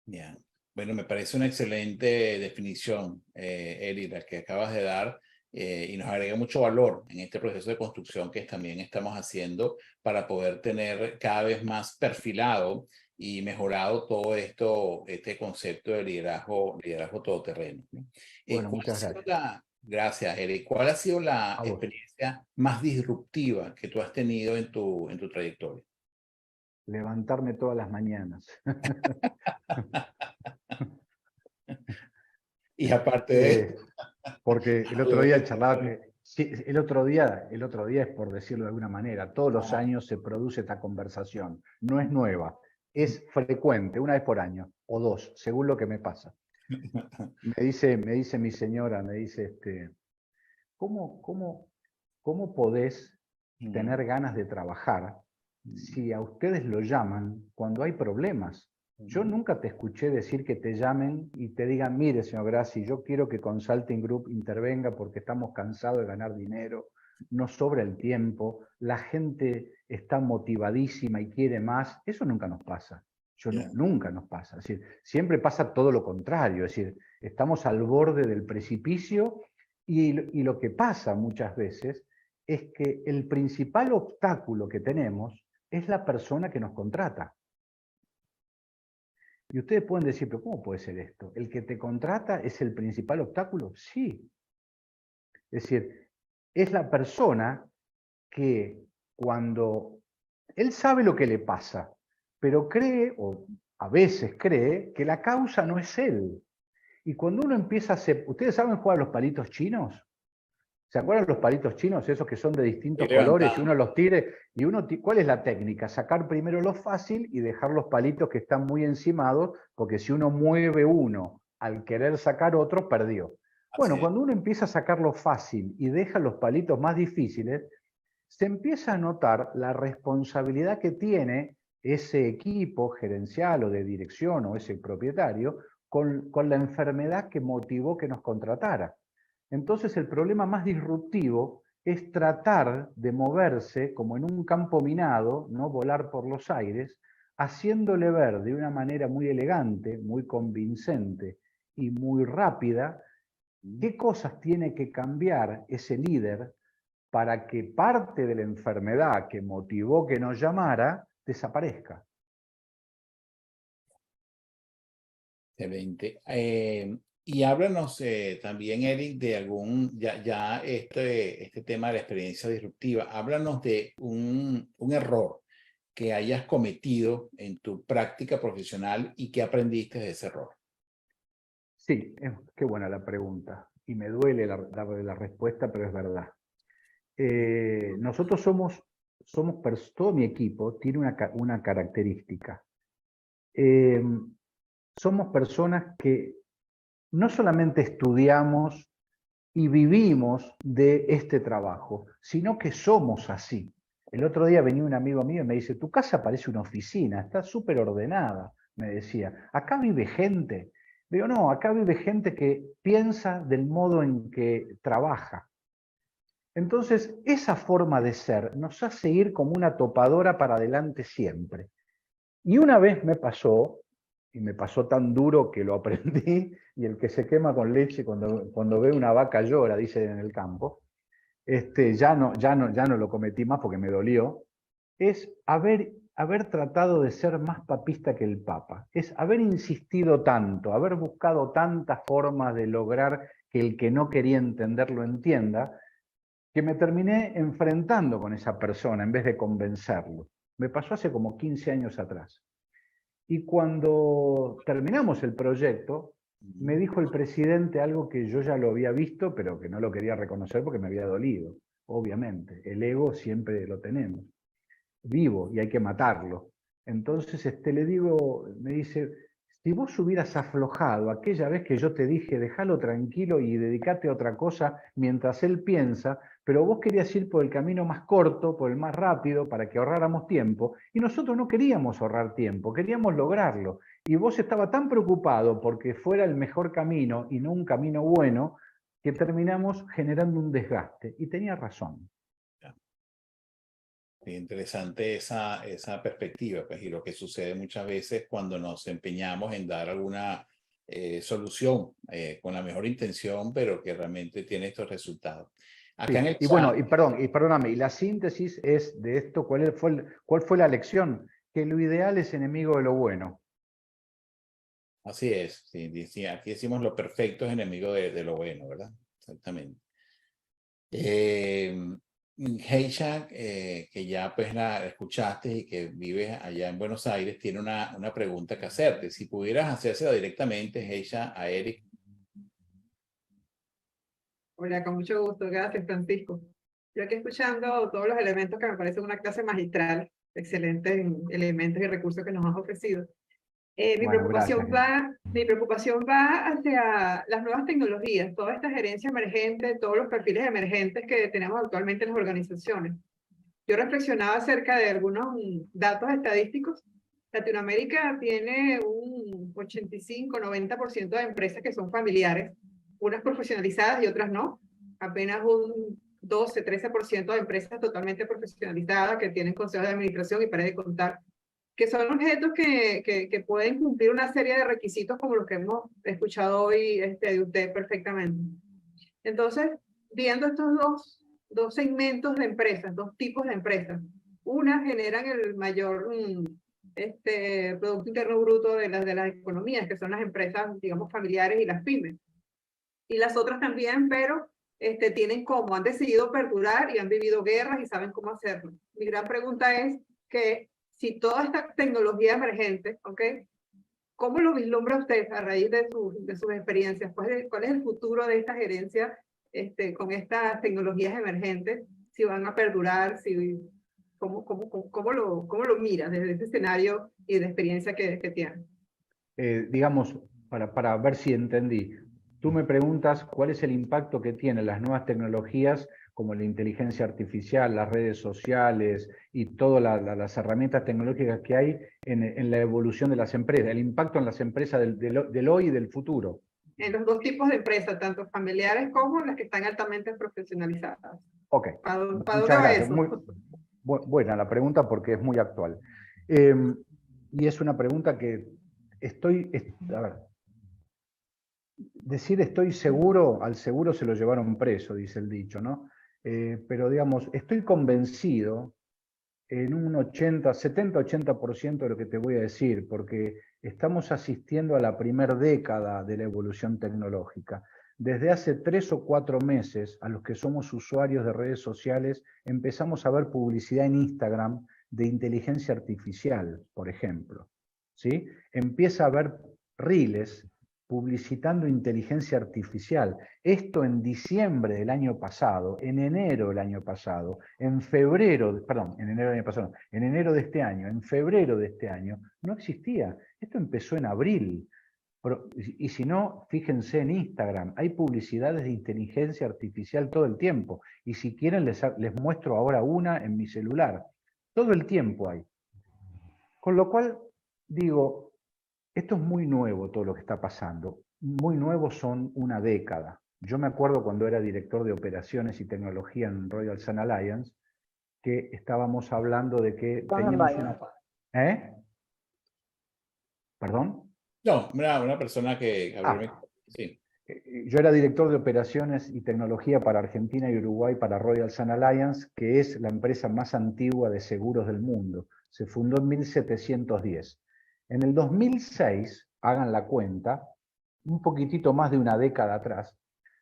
Yeah. Bueno, me parece una excelente definición, Eri, la que acabas de dar, y nos agrega mucho valor en este proceso de construcción que también estamos haciendo para poder tener cada vez más perfilado y mejorado todo este concepto de liderazgo todoterreno, ¿no? Bueno, muchas gracias. Gracias, Eri. ¿Cuál ha sido la A vos. experiencia más disruptiva que tú has tenido en tu trayectoria? Levantarme todas las mañanas. Y aparte de Porque el otro día charlaba, sí, el otro día es por decirlo de alguna manera, todos los años se produce esta conversación, no es nueva, es frecuente, una vez por año, o 2, según lo que me pasa. Me dice mi señora, me dice, ¿cómo podés tener ganas de trabajar si a ustedes lo llaman cuando hay problemas? Yo nunca te escuché decir que te llamen y te digan, mire, señor Grassi, yo quiero que Consulting Group intervenga porque estamos cansados de ganar dinero, nos sobra el tiempo, la gente está motivadísima y quiere más. Eso nunca nos pasa. Nunca nos pasa. Es decir, siempre pasa todo lo contrario. Es decir, estamos al borde del precipicio y lo que pasa muchas veces es que el principal obstáculo que tenemos es la persona que nos contrata. Y ustedes pueden decir, pero ¿cómo puede ser esto? ¿El que te contrata es el principal obstáculo? Sí. Es decir, es la persona que cuando él sabe lo que le pasa, pero cree, o a veces cree, que la causa no es él. Y cuando uno empieza a hacer... ¿Ustedes saben jugar a los palitos chinos? ¿Se acuerdan los palitos chinos, esos que son de distintos colores y uno los tire? Y ¿cuál es la técnica? Sacar primero lo fácil y dejar los palitos que están muy encimados, porque si uno mueve uno al querer sacar otro, perdió. Bueno, cuando uno empieza a sacar lo fácil y deja los palitos más difíciles, se empieza a notar la responsabilidad que tiene ese equipo gerencial o de dirección o ese propietario con la enfermedad que motivó que nos contratara. Entonces el problema más disruptivo es tratar de moverse como en un campo minado, no volar por los aires, haciéndole ver de una manera muy elegante, muy convincente y muy rápida qué cosas tiene que cambiar ese líder para que parte de la enfermedad que motivó que nos llamara desaparezca. Excelente. Y háblanos también, Eric, de este tema de la experiencia disruptiva. Háblanos de un error que hayas cometido en tu práctica profesional y que aprendiste de ese error. Sí, qué buena la pregunta. Y me duele darle la respuesta, pero es verdad. Nosotros todo mi equipo tiene una característica. Somos personas que no solamente estudiamos y vivimos de este trabajo, sino que somos así. El otro día venía un amigo mío y me dice, tu casa parece una oficina, está súper ordenada, me decía. ¿Acá vive gente? Digo, no, acá vive gente que piensa del modo en que trabaja. Entonces, esa forma de ser nos hace ir como una topadora para adelante siempre. Y una vez me pasó, y me pasó tan duro que lo aprendí, y el que se quema con leche cuando ve una vaca llora, dice en el campo, ya no lo cometí más porque me dolió, es haber tratado de ser más papista que el Papa, es haber insistido tanto, haber buscado tantas formas de lograr que el que no quería entender lo entienda, que me terminé enfrentando con esa persona en vez de convencerlo. Me pasó hace como 15 años atrás. Y cuando terminamos el proyecto, me dijo el presidente algo que yo ya lo había visto, pero que no lo quería reconocer porque me había dolido. Obviamente, el ego siempre lo tenemos, vivo, y hay que matarlo. Entonces me dice, si vos hubieras aflojado aquella vez que yo te dije, déjalo tranquilo y dedicate a otra cosa mientras él piensa, pero vos querías ir por el camino más corto, por el más rápido, para que ahorráramos tiempo, y nosotros no queríamos ahorrar tiempo, queríamos lograrlo. Y vos estabas tan preocupado porque fuera el mejor camino y no un camino bueno, que terminamos generando un desgaste. Y tenía razón. Interesante esa perspectiva, pues, y lo que sucede muchas veces cuando nos empeñamos en dar alguna solución con la mejor intención, pero que realmente tiene estos resultados. Acá Sí. en el Y bueno, chat, perdóname, y la síntesis es de esto, ¿cuál fue la lección? Que lo ideal es enemigo de lo bueno. así es, sí, aquí decimos lo perfecto es enemigo de lo bueno, ¿verdad? Exactamente. Heisha, que ya pues la escuchaste y que vives allá en Buenos Aires, tiene una pregunta que hacerte. Si pudieras hacérsela directamente, Heisha, a Eric. Hola, con mucho gusto. Gracias, Francisco. Yo aquí escuchando todos los elementos que me parecen una clase magistral, excelentes elementos y recursos que nos has ofrecido. Mi Bueno, preocupación gracias. va hacia las nuevas tecnologías, toda esta gerencia emergente, todos los perfiles emergentes que tenemos actualmente en las organizaciones. Yo reflexionaba acerca de algunos datos estadísticos. Latinoamérica tiene un 85-90% de empresas que son familiares, unas profesionalizadas y otras no. Apenas un 12-13% de empresas totalmente profesionalizadas que tienen consejos de administración y para de contar, que son objetos que pueden cumplir una serie de requisitos como los que hemos escuchado hoy de usted perfectamente. Entonces, viendo estos dos segmentos de empresas, dos tipos de empresas, unas generan el mayor Producto Interno Bruto de las economías, que son las empresas, digamos, familiares y las pymes. Y las otras también, pero tienen cómo, han decidido perdurar y han vivido guerras y saben cómo hacerlo. Mi gran pregunta es que si toda esta tecnología emergente, ¿ok? ¿Cómo lo vislumbra usted a raíz de sus experiencias? ¿Cuál es el futuro de esta gerencia con estas tecnologías emergentes? Si van a perdurar, ¿cómo lo mira desde este escenario y de experiencia que tiene? Digamos, para ver si entendí, tú me preguntas cuál es el impacto que tienen las nuevas tecnologías como la inteligencia artificial, las redes sociales y todas las herramientas tecnológicas que hay en la evolución de las empresas, el impacto en las empresas del hoy y del futuro. en los dos tipos de empresas, tanto familiares como las que están altamente profesionalizadas. Ok, ¿Para dónde muchas va gracias. eso? Buena la pregunta porque es muy actual. Y es una pregunta que a ver, decir estoy seguro, al seguro se lo llevaron preso, dice el dicho, ¿no? Pero digamos, estoy convencido en un 70-80% de lo que te voy a decir, porque estamos asistiendo a la primera década de la evolución tecnológica. Desde hace 3 o 4 meses, a los que somos usuarios de redes sociales, empezamos a ver publicidad en Instagram de inteligencia artificial, por ejemplo. ¿Sí? Empieza a haber reels publicitando inteligencia artificial. Esto en diciembre del año pasado, en enero del año pasado, en febrero, perdón, en enero del año pasado, en enero de este año, en febrero de este año, no existía. Esto empezó en abril. Y si no, fíjense en Instagram, hay publicidades de inteligencia artificial todo el tiempo. Y si quieren, les muestro ahora una en mi celular. Todo el tiempo hay. Con lo cual, digo, esto es muy nuevo todo lo que está pasando. Muy nuevo son una década. Yo me acuerdo cuando era director de operaciones y tecnología en Royal Sun Alliance, que estábamos hablando de que teníamos una... ¿Eh? ¿Perdón? No, una persona que sí. Yo era director de operaciones y tecnología para Argentina y Uruguay para Royal Sun Alliance, que es la empresa más antigua de seguros del mundo. Se fundó en 1710. En el 2006, hagan la cuenta, un poquitito más de una década atrás,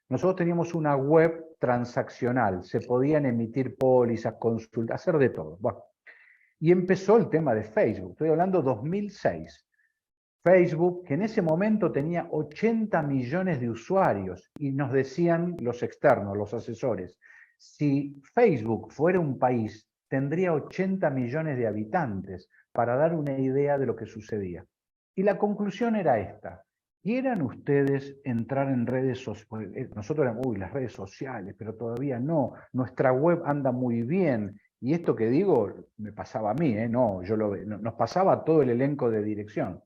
nosotros teníamos una web transaccional. Se podían emitir pólizas, consultas, hacer de todo. Bueno, y empezó el tema de Facebook. Estoy hablando 2006. Facebook, que en ese momento tenía 80 millones de usuarios, y nos decían los externos, los asesores, si Facebook fuera un país, tendría 80 millones de habitantes, para dar una idea de lo que sucedía. Y la conclusión era esta: ¿quieran ustedes entrar en redes sociales? Nosotros éramos, las redes sociales, pero todavía no, nuestra web anda muy bien. Y esto que digo, me pasaba a mí, no, nos pasaba a todo el elenco de dirección.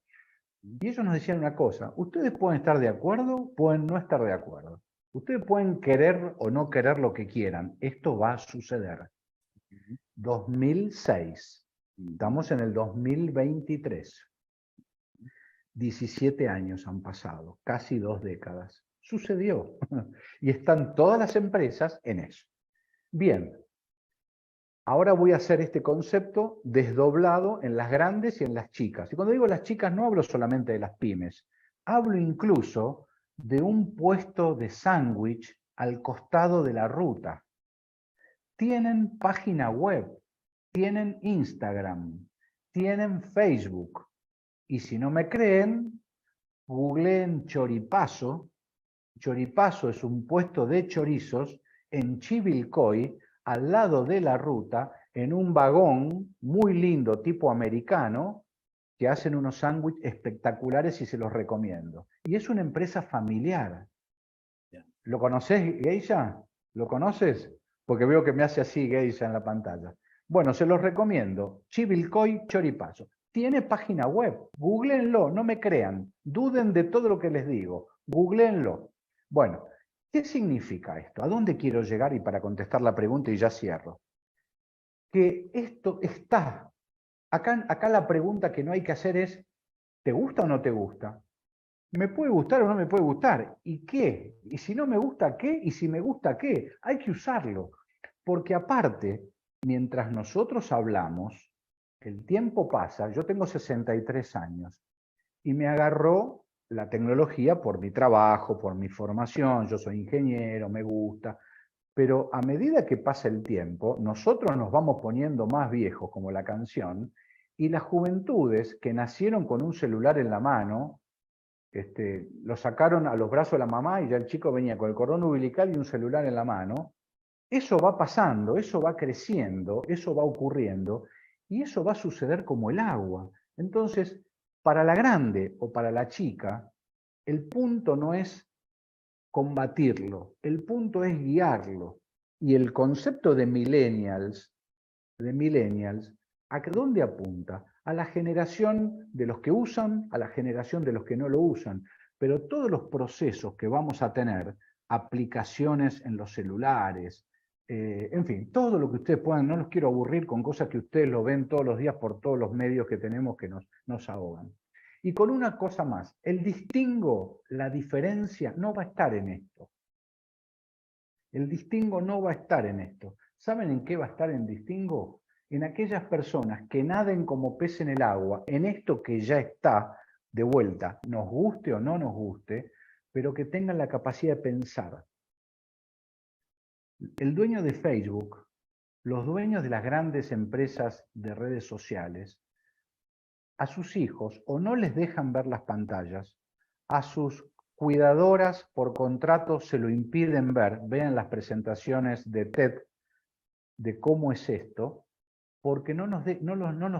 Y ellos nos decían una cosa: ustedes pueden estar de acuerdo, pueden no estar de acuerdo. Ustedes pueden querer o no querer lo que quieran. Esto va a suceder. 2006. Estamos en el 2023. 17 años han pasado, casi 2 décadas. Sucedió. Y están todas las empresas en eso. Bien. Ahora voy a hacer este concepto desdoblado en las grandes y en las chicas. Y cuando digo las chicas, no hablo solamente de las pymes. Hablo incluso de un puesto de sándwich al costado de la ruta. Tienen página web, tienen Instagram, tienen Facebook. Y si no me creen, googleen Choripazo. Choripazo es un puesto de chorizos en Chivilcoy, al lado de la ruta, en un vagón muy lindo, tipo americano, que hacen unos sándwiches espectaculares y se los recomiendo. Y es una empresa familiar. ¿Lo conoces, Geisha? ¿Lo conoces? Porque veo que me hace así Geisha en la pantalla. Bueno, se los recomiendo. Chivilcoy Choripazo. Tiene página web. Googleenlo, no me crean. Duden de todo lo que les digo. Googleenlo. Bueno, ¿qué significa esto? ¿A dónde quiero llegar? Y para contestar la pregunta, y ya cierro. Que esto está. Acá la pregunta que no hay que hacer es, ¿te gusta o no te gusta? ¿Me puede gustar o no me puede gustar? ¿Y qué? ¿Y si no me gusta qué? ¿Y si me gusta qué? Hay que usarlo. Porque aparte, mientras nosotros hablamos, el tiempo pasa. Yo tengo 63 años y me agarró la tecnología por mi trabajo, por mi formación. Yo soy ingeniero, me gusta. Pero a medida que pasa el tiempo, nosotros nos vamos poniendo más viejos, como la canción, y las juventudes que nacieron con un celular en la mano, lo sacaron a los brazos de la mamá y ya el chico venía con el cordón umbilical y un celular en la mano. Eso va pasando, eso va creciendo, eso va ocurriendo, y eso va a suceder como el agua. Entonces, para la grande o para la chica, el punto no es combatirlo, el punto es guiarlo. Y el concepto de millennials, ¿a dónde apunta? A la generación de los que usan, a la generación de los que no lo usan. pero todos los procesos que vamos a tener, aplicaciones en los celulares, en fin, todo lo que ustedes puedan, no los quiero aburrir con cosas que ustedes lo ven todos los días por todos los medios que tenemos que nos ahogan. Y con una cosa más, el distingo, la diferencia, no va a estar en esto. El distingo no va a estar en esto. ¿Saben en qué va a estar el distingo? En aquellas personas que naden como pez en el agua, en esto que ya está de vuelta, nos guste o no nos guste, pero que tengan la capacidad de pensar. El dueño de Facebook, los dueños de las grandes empresas de redes sociales, a sus hijos o no les dejan ver las pantallas, a sus cuidadoras por contrato se lo impiden ver, vean las presentaciones de TED de cómo es esto, porque no nos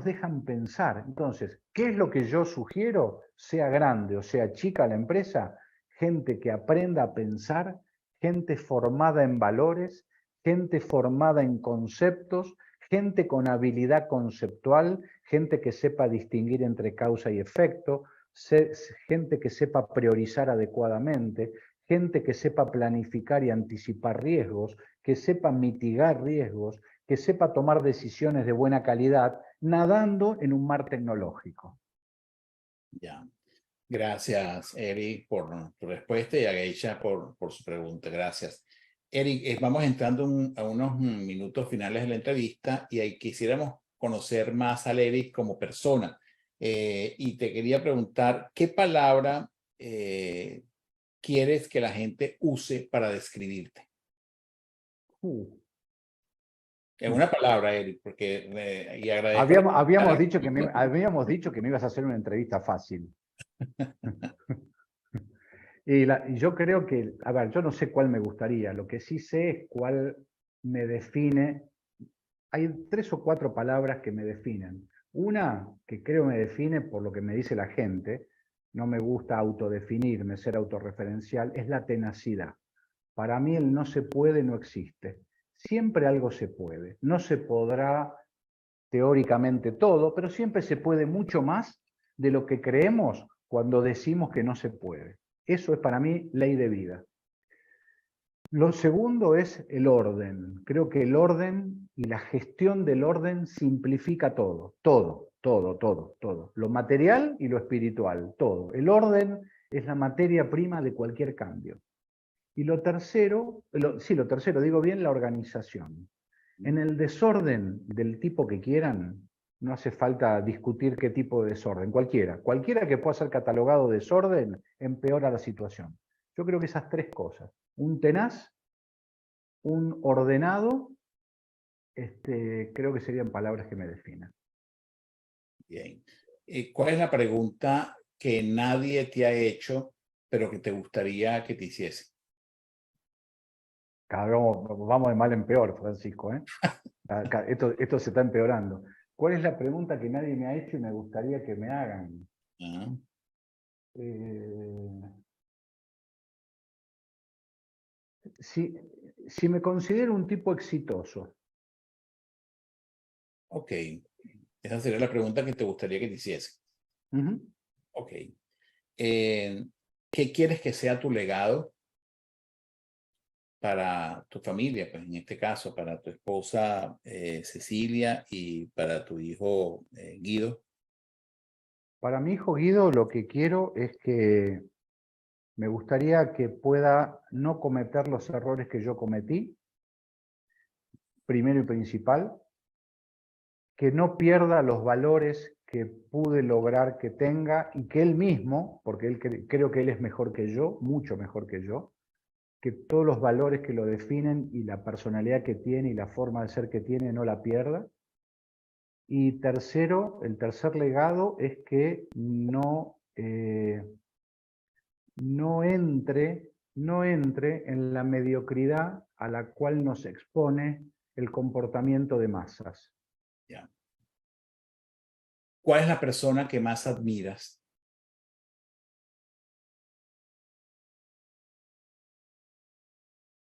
dejan pensar. Entonces, ¿qué es lo que yo sugiero? Sea grande o sea chica la empresa, gente que aprenda a pensar, gente formada en valores, gente formada en conceptos, gente con habilidad conceptual, gente que sepa distinguir entre causa y efecto, gente que sepa priorizar adecuadamente, gente que sepa planificar y anticipar riesgos, que sepa mitigar riesgos, que sepa tomar decisiones de buena calidad, nadando en un mar tecnológico. Ya. Gracias, Eric, por tu respuesta y a Geisha por su pregunta. Gracias. Eric, vamos entrando a unos minutos finales de la entrevista y ahí quisiéramos conocer más a Eric como persona. Y te quería preguntar, ¿qué palabra quieres que la gente use para describirte? En una palabra, Eric, porque y agradezco. Habíamos dicho que me ibas a hacer una entrevista fácil. Y yo creo que, a ver, yo no sé cuál me gustaría, lo que sí sé es cuál me define. Hay 3 o 4 palabras que me definen. Una que creo me define por lo que me dice la gente, no me gusta autodefinirme, ser autorreferencial, es la tenacidad. Para mí el no se puede no existe. Siempre algo se puede. No se podrá teóricamente todo, pero siempre se puede mucho más de lo que creemos cuando decimos que no se puede. Eso es para mí ley de vida. Lo segundo es el orden. Creo que el orden y la gestión del orden simplifica todo, todo, todo, todo, todo. Lo material y lo espiritual, todo. El orden es la materia prima de cualquier cambio. Y lo tercero, lo tercero, digo bien, la organización. En el desorden del tipo que quieran, no hace falta discutir qué tipo de desorden, cualquiera que pueda ser catalogado desorden, empeora la situación. Yo creo que esas 3 cosas, un tenaz, un ordenado, creo que serían palabras que me definan. Bien. ¿Cuál es la pregunta que nadie te ha hecho, pero que te gustaría que te hiciese? Vamos de mal en peor, Francisco, ¿eh? Esto se está empeorando. ¿Cuál es la pregunta que nadie me ha hecho y me gustaría que me hagan? Si me considero un tipo exitoso. Ok. Esa sería la pregunta que te gustaría que te hiciese. Ok. ¿Qué quieres que sea tu legado para tu familia? Pues en este caso, para tu esposa Cecilia y para tu hijo Guido. Para mi hijo Guido, lo que quiero es que me gustaría que pueda no cometer los errores que yo cometí, primero y principal, que no pierda los valores que pude lograr que tenga y que él mismo, porque creo que él es mejor que yo, mucho mejor que yo, que todos los valores que lo definen y la personalidad que tiene y la forma de ser que tiene no la pierda. Y tercero, el tercer legado es que no entre en la mediocridad a la cual nos expone el comportamiento de masas. Ya. ¿Cuál es la persona que más admiras?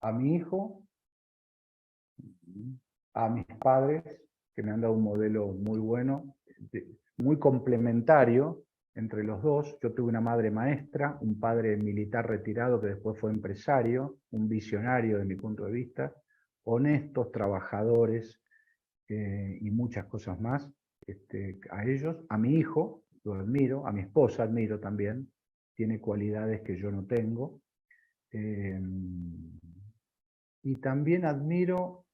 A mi hijo, a mis padres, que me han dado un modelo muy bueno, muy complementario, entre los dos. Yo tuve una madre maestra, un padre militar retirado que después fue empresario, un visionario de mi punto de vista, honestos, trabajadores y muchas cosas más. A ellos, a mi hijo, lo admiro, a mi esposa admiro también, tiene cualidades que yo no tengo. Y también admiro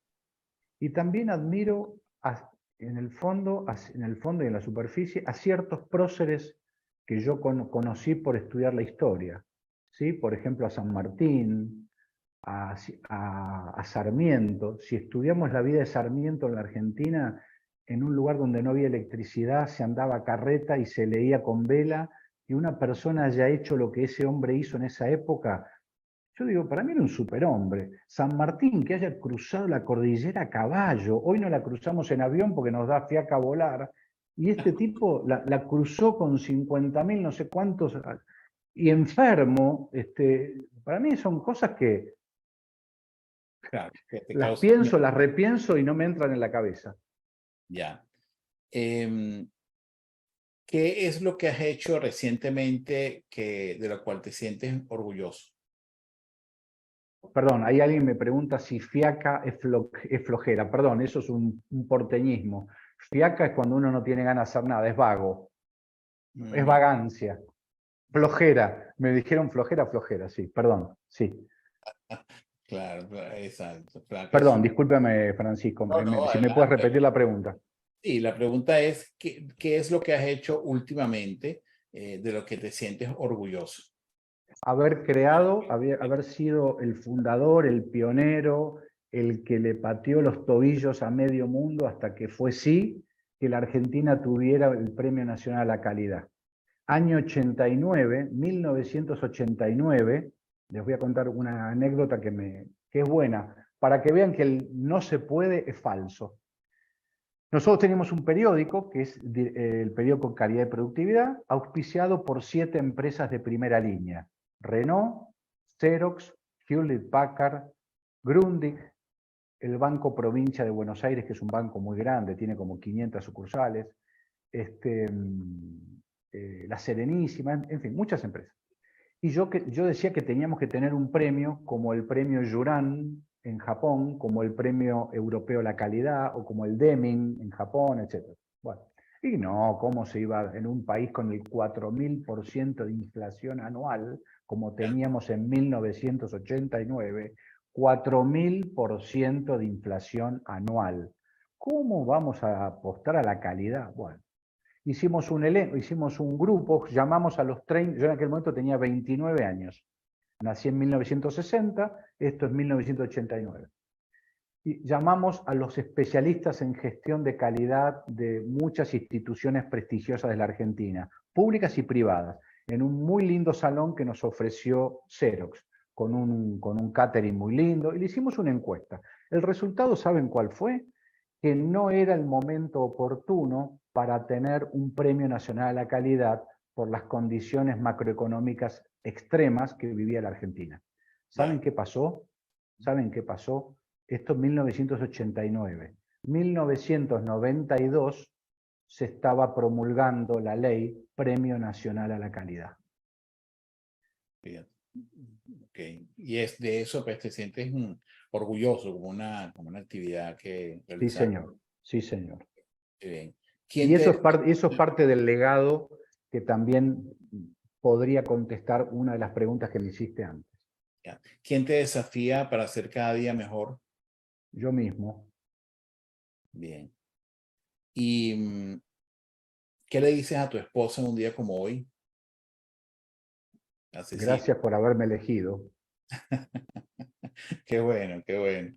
en el fondo y en la superficie a ciertos próceres que yo conocí por estudiar la historia, ¿sí? Por ejemplo, a San Martín, a Sarmiento. Si estudiamos la vida de Sarmiento en la Argentina, en un lugar donde no había electricidad, se andaba a carreta y se leía con vela, y una persona haya hecho lo que ese hombre hizo en esa época, yo digo, para mí era un superhombre. San Martín, que haya cruzado la cordillera a caballo. Hoy no la cruzamos en avión porque nos da fiaca volar. Y este tipo la cruzó con 50.000, no sé cuántos, y enfermo. Para mí son cosas que Claro, que te las causa- pienso, las repienso y no me entran en la cabeza. Ya. ¿Qué es lo que has hecho recientemente de lo cual te sientes orgulloso? Perdón, ahí alguien me pregunta si fiaca es flojera. Perdón, eso es un porteñismo. Fiaca es cuando uno no tiene ganas de hacer nada, es vago, es vagancia. Flojera, me dijeron flojera, sí, perdón, sí. Claro, exacto. Perdón, discúlpeme, Francisco, No, no, si me puedes adelante. repetir la pregunta. Sí, la pregunta es, ¿qué es lo que has hecho últimamente de lo que te sientes orgulloso? Haber sido el fundador, el pionero, el que le pateó los tobillos a medio mundo hasta que fue sí que la Argentina tuviera el Premio Nacional a la Calidad. Año 89, 1989, les voy a contar una anécdota que es buena, para que vean que el no se puede es falso. Nosotros teníamos un periódico, que es el periódico Calidad y Productividad, auspiciado por 7 empresas de primera línea. Renault, Xerox, Hewlett Packard, Grundig, el Banco Provincia de Buenos Aires, que es un banco muy grande, tiene como 500 sucursales, La Serenísima, en fin, muchas empresas. Y yo decía que teníamos que tener un premio como el premio Juran en Japón, como el premio europeo a la calidad, o como el Deming en Japón, etc. Bueno, y no, ¿cómo se iba en un país con el 4.000% de inflación anual, como teníamos en 1989, 4.000% de inflación anual? ¿Cómo vamos a apostar a la calidad? Bueno, hicimos un grupo, llamamos a los 30, yo en aquel momento tenía 29 años, nací en 1960, esto es 1989. Y llamamos a los especialistas en gestión de calidad de muchas instituciones prestigiosas de la Argentina, públicas y privadas, en un muy lindo salón que nos ofreció Xerox, con un catering muy lindo, y le hicimos una encuesta. El resultado, ¿saben cuál fue? Que no era el momento oportuno para tener un premio nacional a la calidad por las condiciones macroeconómicas extremas que vivía la Argentina. ¿Saben qué pasó? ¿Saben qué pasó? Esto en 1989. 1992 se estaba promulgando la ley Premio Nacional a la Calidad. Bien. Okay. Y es de eso, pues te sientes orgulloso como una actividad que Sí, realizaste. señor. Sí, señor. Bien. Y eso es parte del legado que también podría contestar una de las preguntas que me hiciste antes. ¿Quién te desafía para ser cada día mejor? Yo mismo. Bien. ¿Y qué le dices a tu esposa un día como hoy? Gracias por haberme elegido. Qué bueno, qué bueno.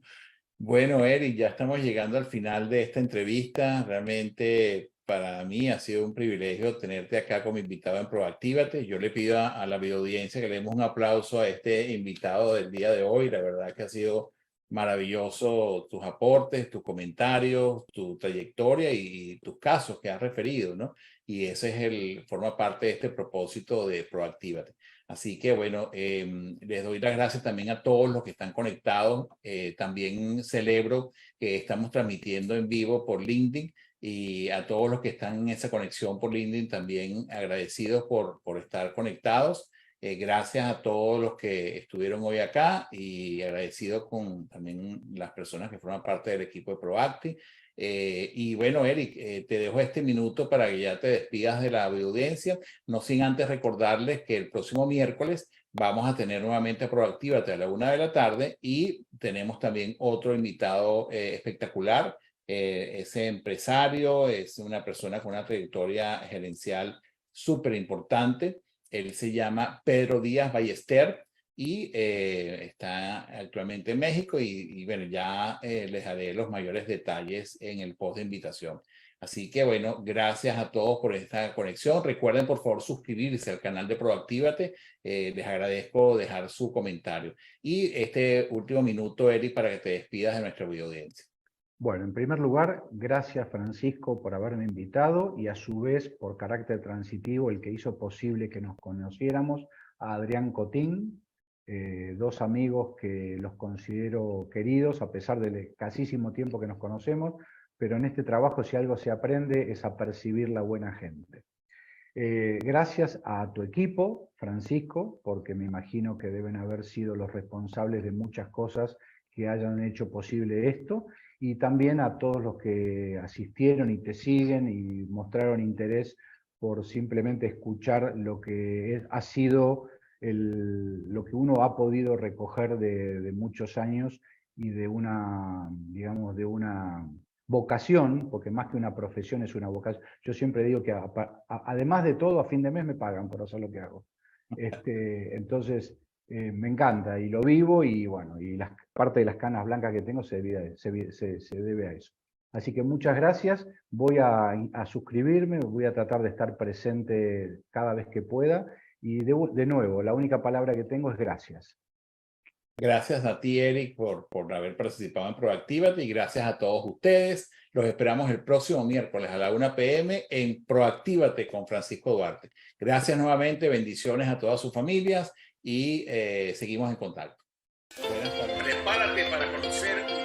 Bueno, Eric, ya estamos llegando al final de esta entrevista. Realmente para mí ha sido un privilegio tenerte acá como invitado en Proactívate. Yo le pido a la videoaudiencia que le demos un aplauso a este invitado del día de hoy. La verdad que ha sido maravilloso tus aportes, tus comentarios, tu trayectoria y tus casos que has referido, ¿no? Y ese forma parte de este propósito de Proactívate. Así que bueno, les doy las gracias también a todos los que están conectados. También celebro que estamos transmitiendo en vivo por LinkedIn. y a todos los que están en esa conexión por LinkedIn también agradecidos por estar conectados. Gracias a todos los que estuvieron hoy acá y agradecido con también las personas que forman parte del equipo de Proacti. Y bueno, Eric, te dejo este minuto para que ya te despidas de la audiencia, no sin antes recordarles que el próximo miércoles vamos a tener nuevamente a Proactívate a la 1 de la tarde y tenemos también otro invitado espectacular. Ese empresario es una persona con una trayectoria gerencial súper importante. Él se llama Pedro Díaz Ballester y está actualmente en México y bueno, ya les daré los mayores detalles en el post de invitación. Así que bueno, gracias a todos por esta conexión. Recuerden por favor suscribirse al canal de Proactívate. Les agradezco dejar su comentario. Y este último minuto, Eric, para que te despidas de nuestra audiencia. Bueno, en primer lugar, gracias Francisco por haberme invitado y a su vez por carácter transitivo el que hizo posible que nos conociéramos, a Adrián Cotín, dos amigos que los considero queridos a pesar del escasísimo tiempo que nos conocemos, pero en este trabajo si algo se aprende es a percibir la buena gente. Gracias a tu equipo, Francisco, porque me imagino que deben haber sido los responsables de muchas cosas que hayan hecho posible esto, y también a todos los que asistieron y te siguen y mostraron interés por simplemente escuchar lo que ha sido lo que uno ha podido recoger de muchos años y de una, digamos, de una vocación, porque más que una profesión es una vocación. Yo siempre digo que además de todo, a fin de mes me pagan por hacer lo que hago. Entonces, me encanta y lo vivo y bueno, y parte de las canas blancas que tengo se debe a eso. Así que muchas gracias, voy a suscribirme, voy a tratar de estar presente cada vez que pueda y de nuevo, la única palabra que tengo es gracias. Gracias a ti, Eric, por haber participado en Proactívate y gracias a todos ustedes. Los esperamos el próximo miércoles a la 1 p.m. en Proactívate con Francisco Duarte. Gracias nuevamente, bendiciones a todas sus familias y seguimos en contacto. Buenas tardes. Prepárate para conocer